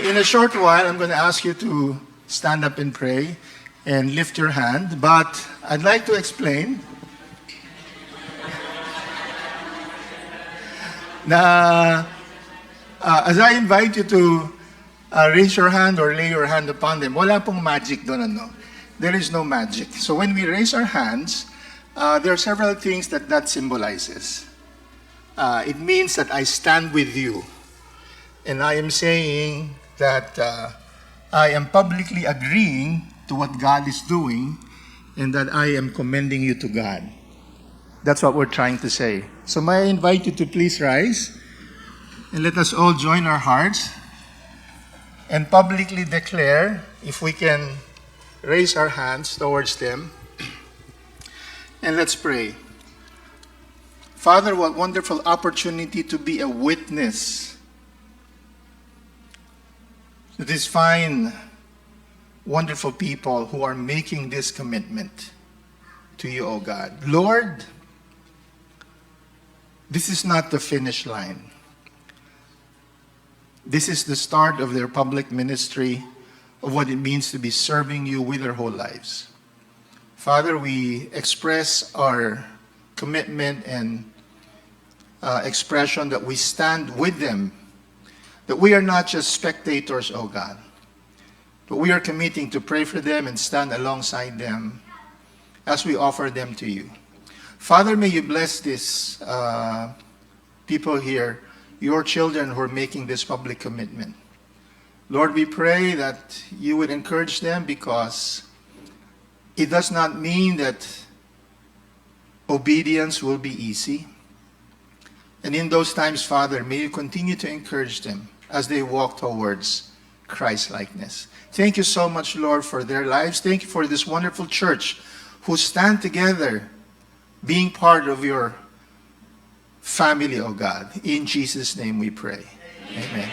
In a short while, I'm going to ask you to stand up and pray and lift your hand. But I'd like to explain na as I invite you to raise your hand or lay your hand upon them, wala pong magic doon, ano? There is no magic. So when we raise our hands, there are several things that symbolizes. It means that I stand with you. And I am saying that I am publicly agreeing to what God is doing and that I am commending you to God. That's what we're trying to say. So may I invite you to please rise and let us all join our hearts and publicly declare, if we can raise our hands towards them, and let's pray. Father, what wonderful opportunity to be a witness to these fine, wonderful people who are making this commitment to you, O God. Lord, this is not the finish line. This is the start of their public ministry, of what it means to be serving you with their whole lives. Father, we express our commitment and expression that we stand with them, that we are not just spectators, oh God, but we are committing to pray for them and stand alongside them as we offer them to you. Father, may you bless these people here, your children who are making this public commitment. Lord, we pray that you would encourage them, because it does not mean that obedience will be easy. And in those times, Father, may you continue to encourage them as they walk towards Christ-likeness. Thank you so much, Lord, for their lives. Thank you for this wonderful church who stand together, being part of your family, oh God. In Jesus' name we pray. Amen.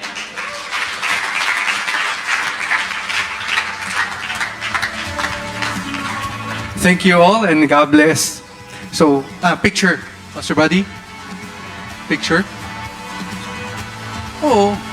Thank you all, and God bless. So, picture, Pastor Buddy. Picture. Oh.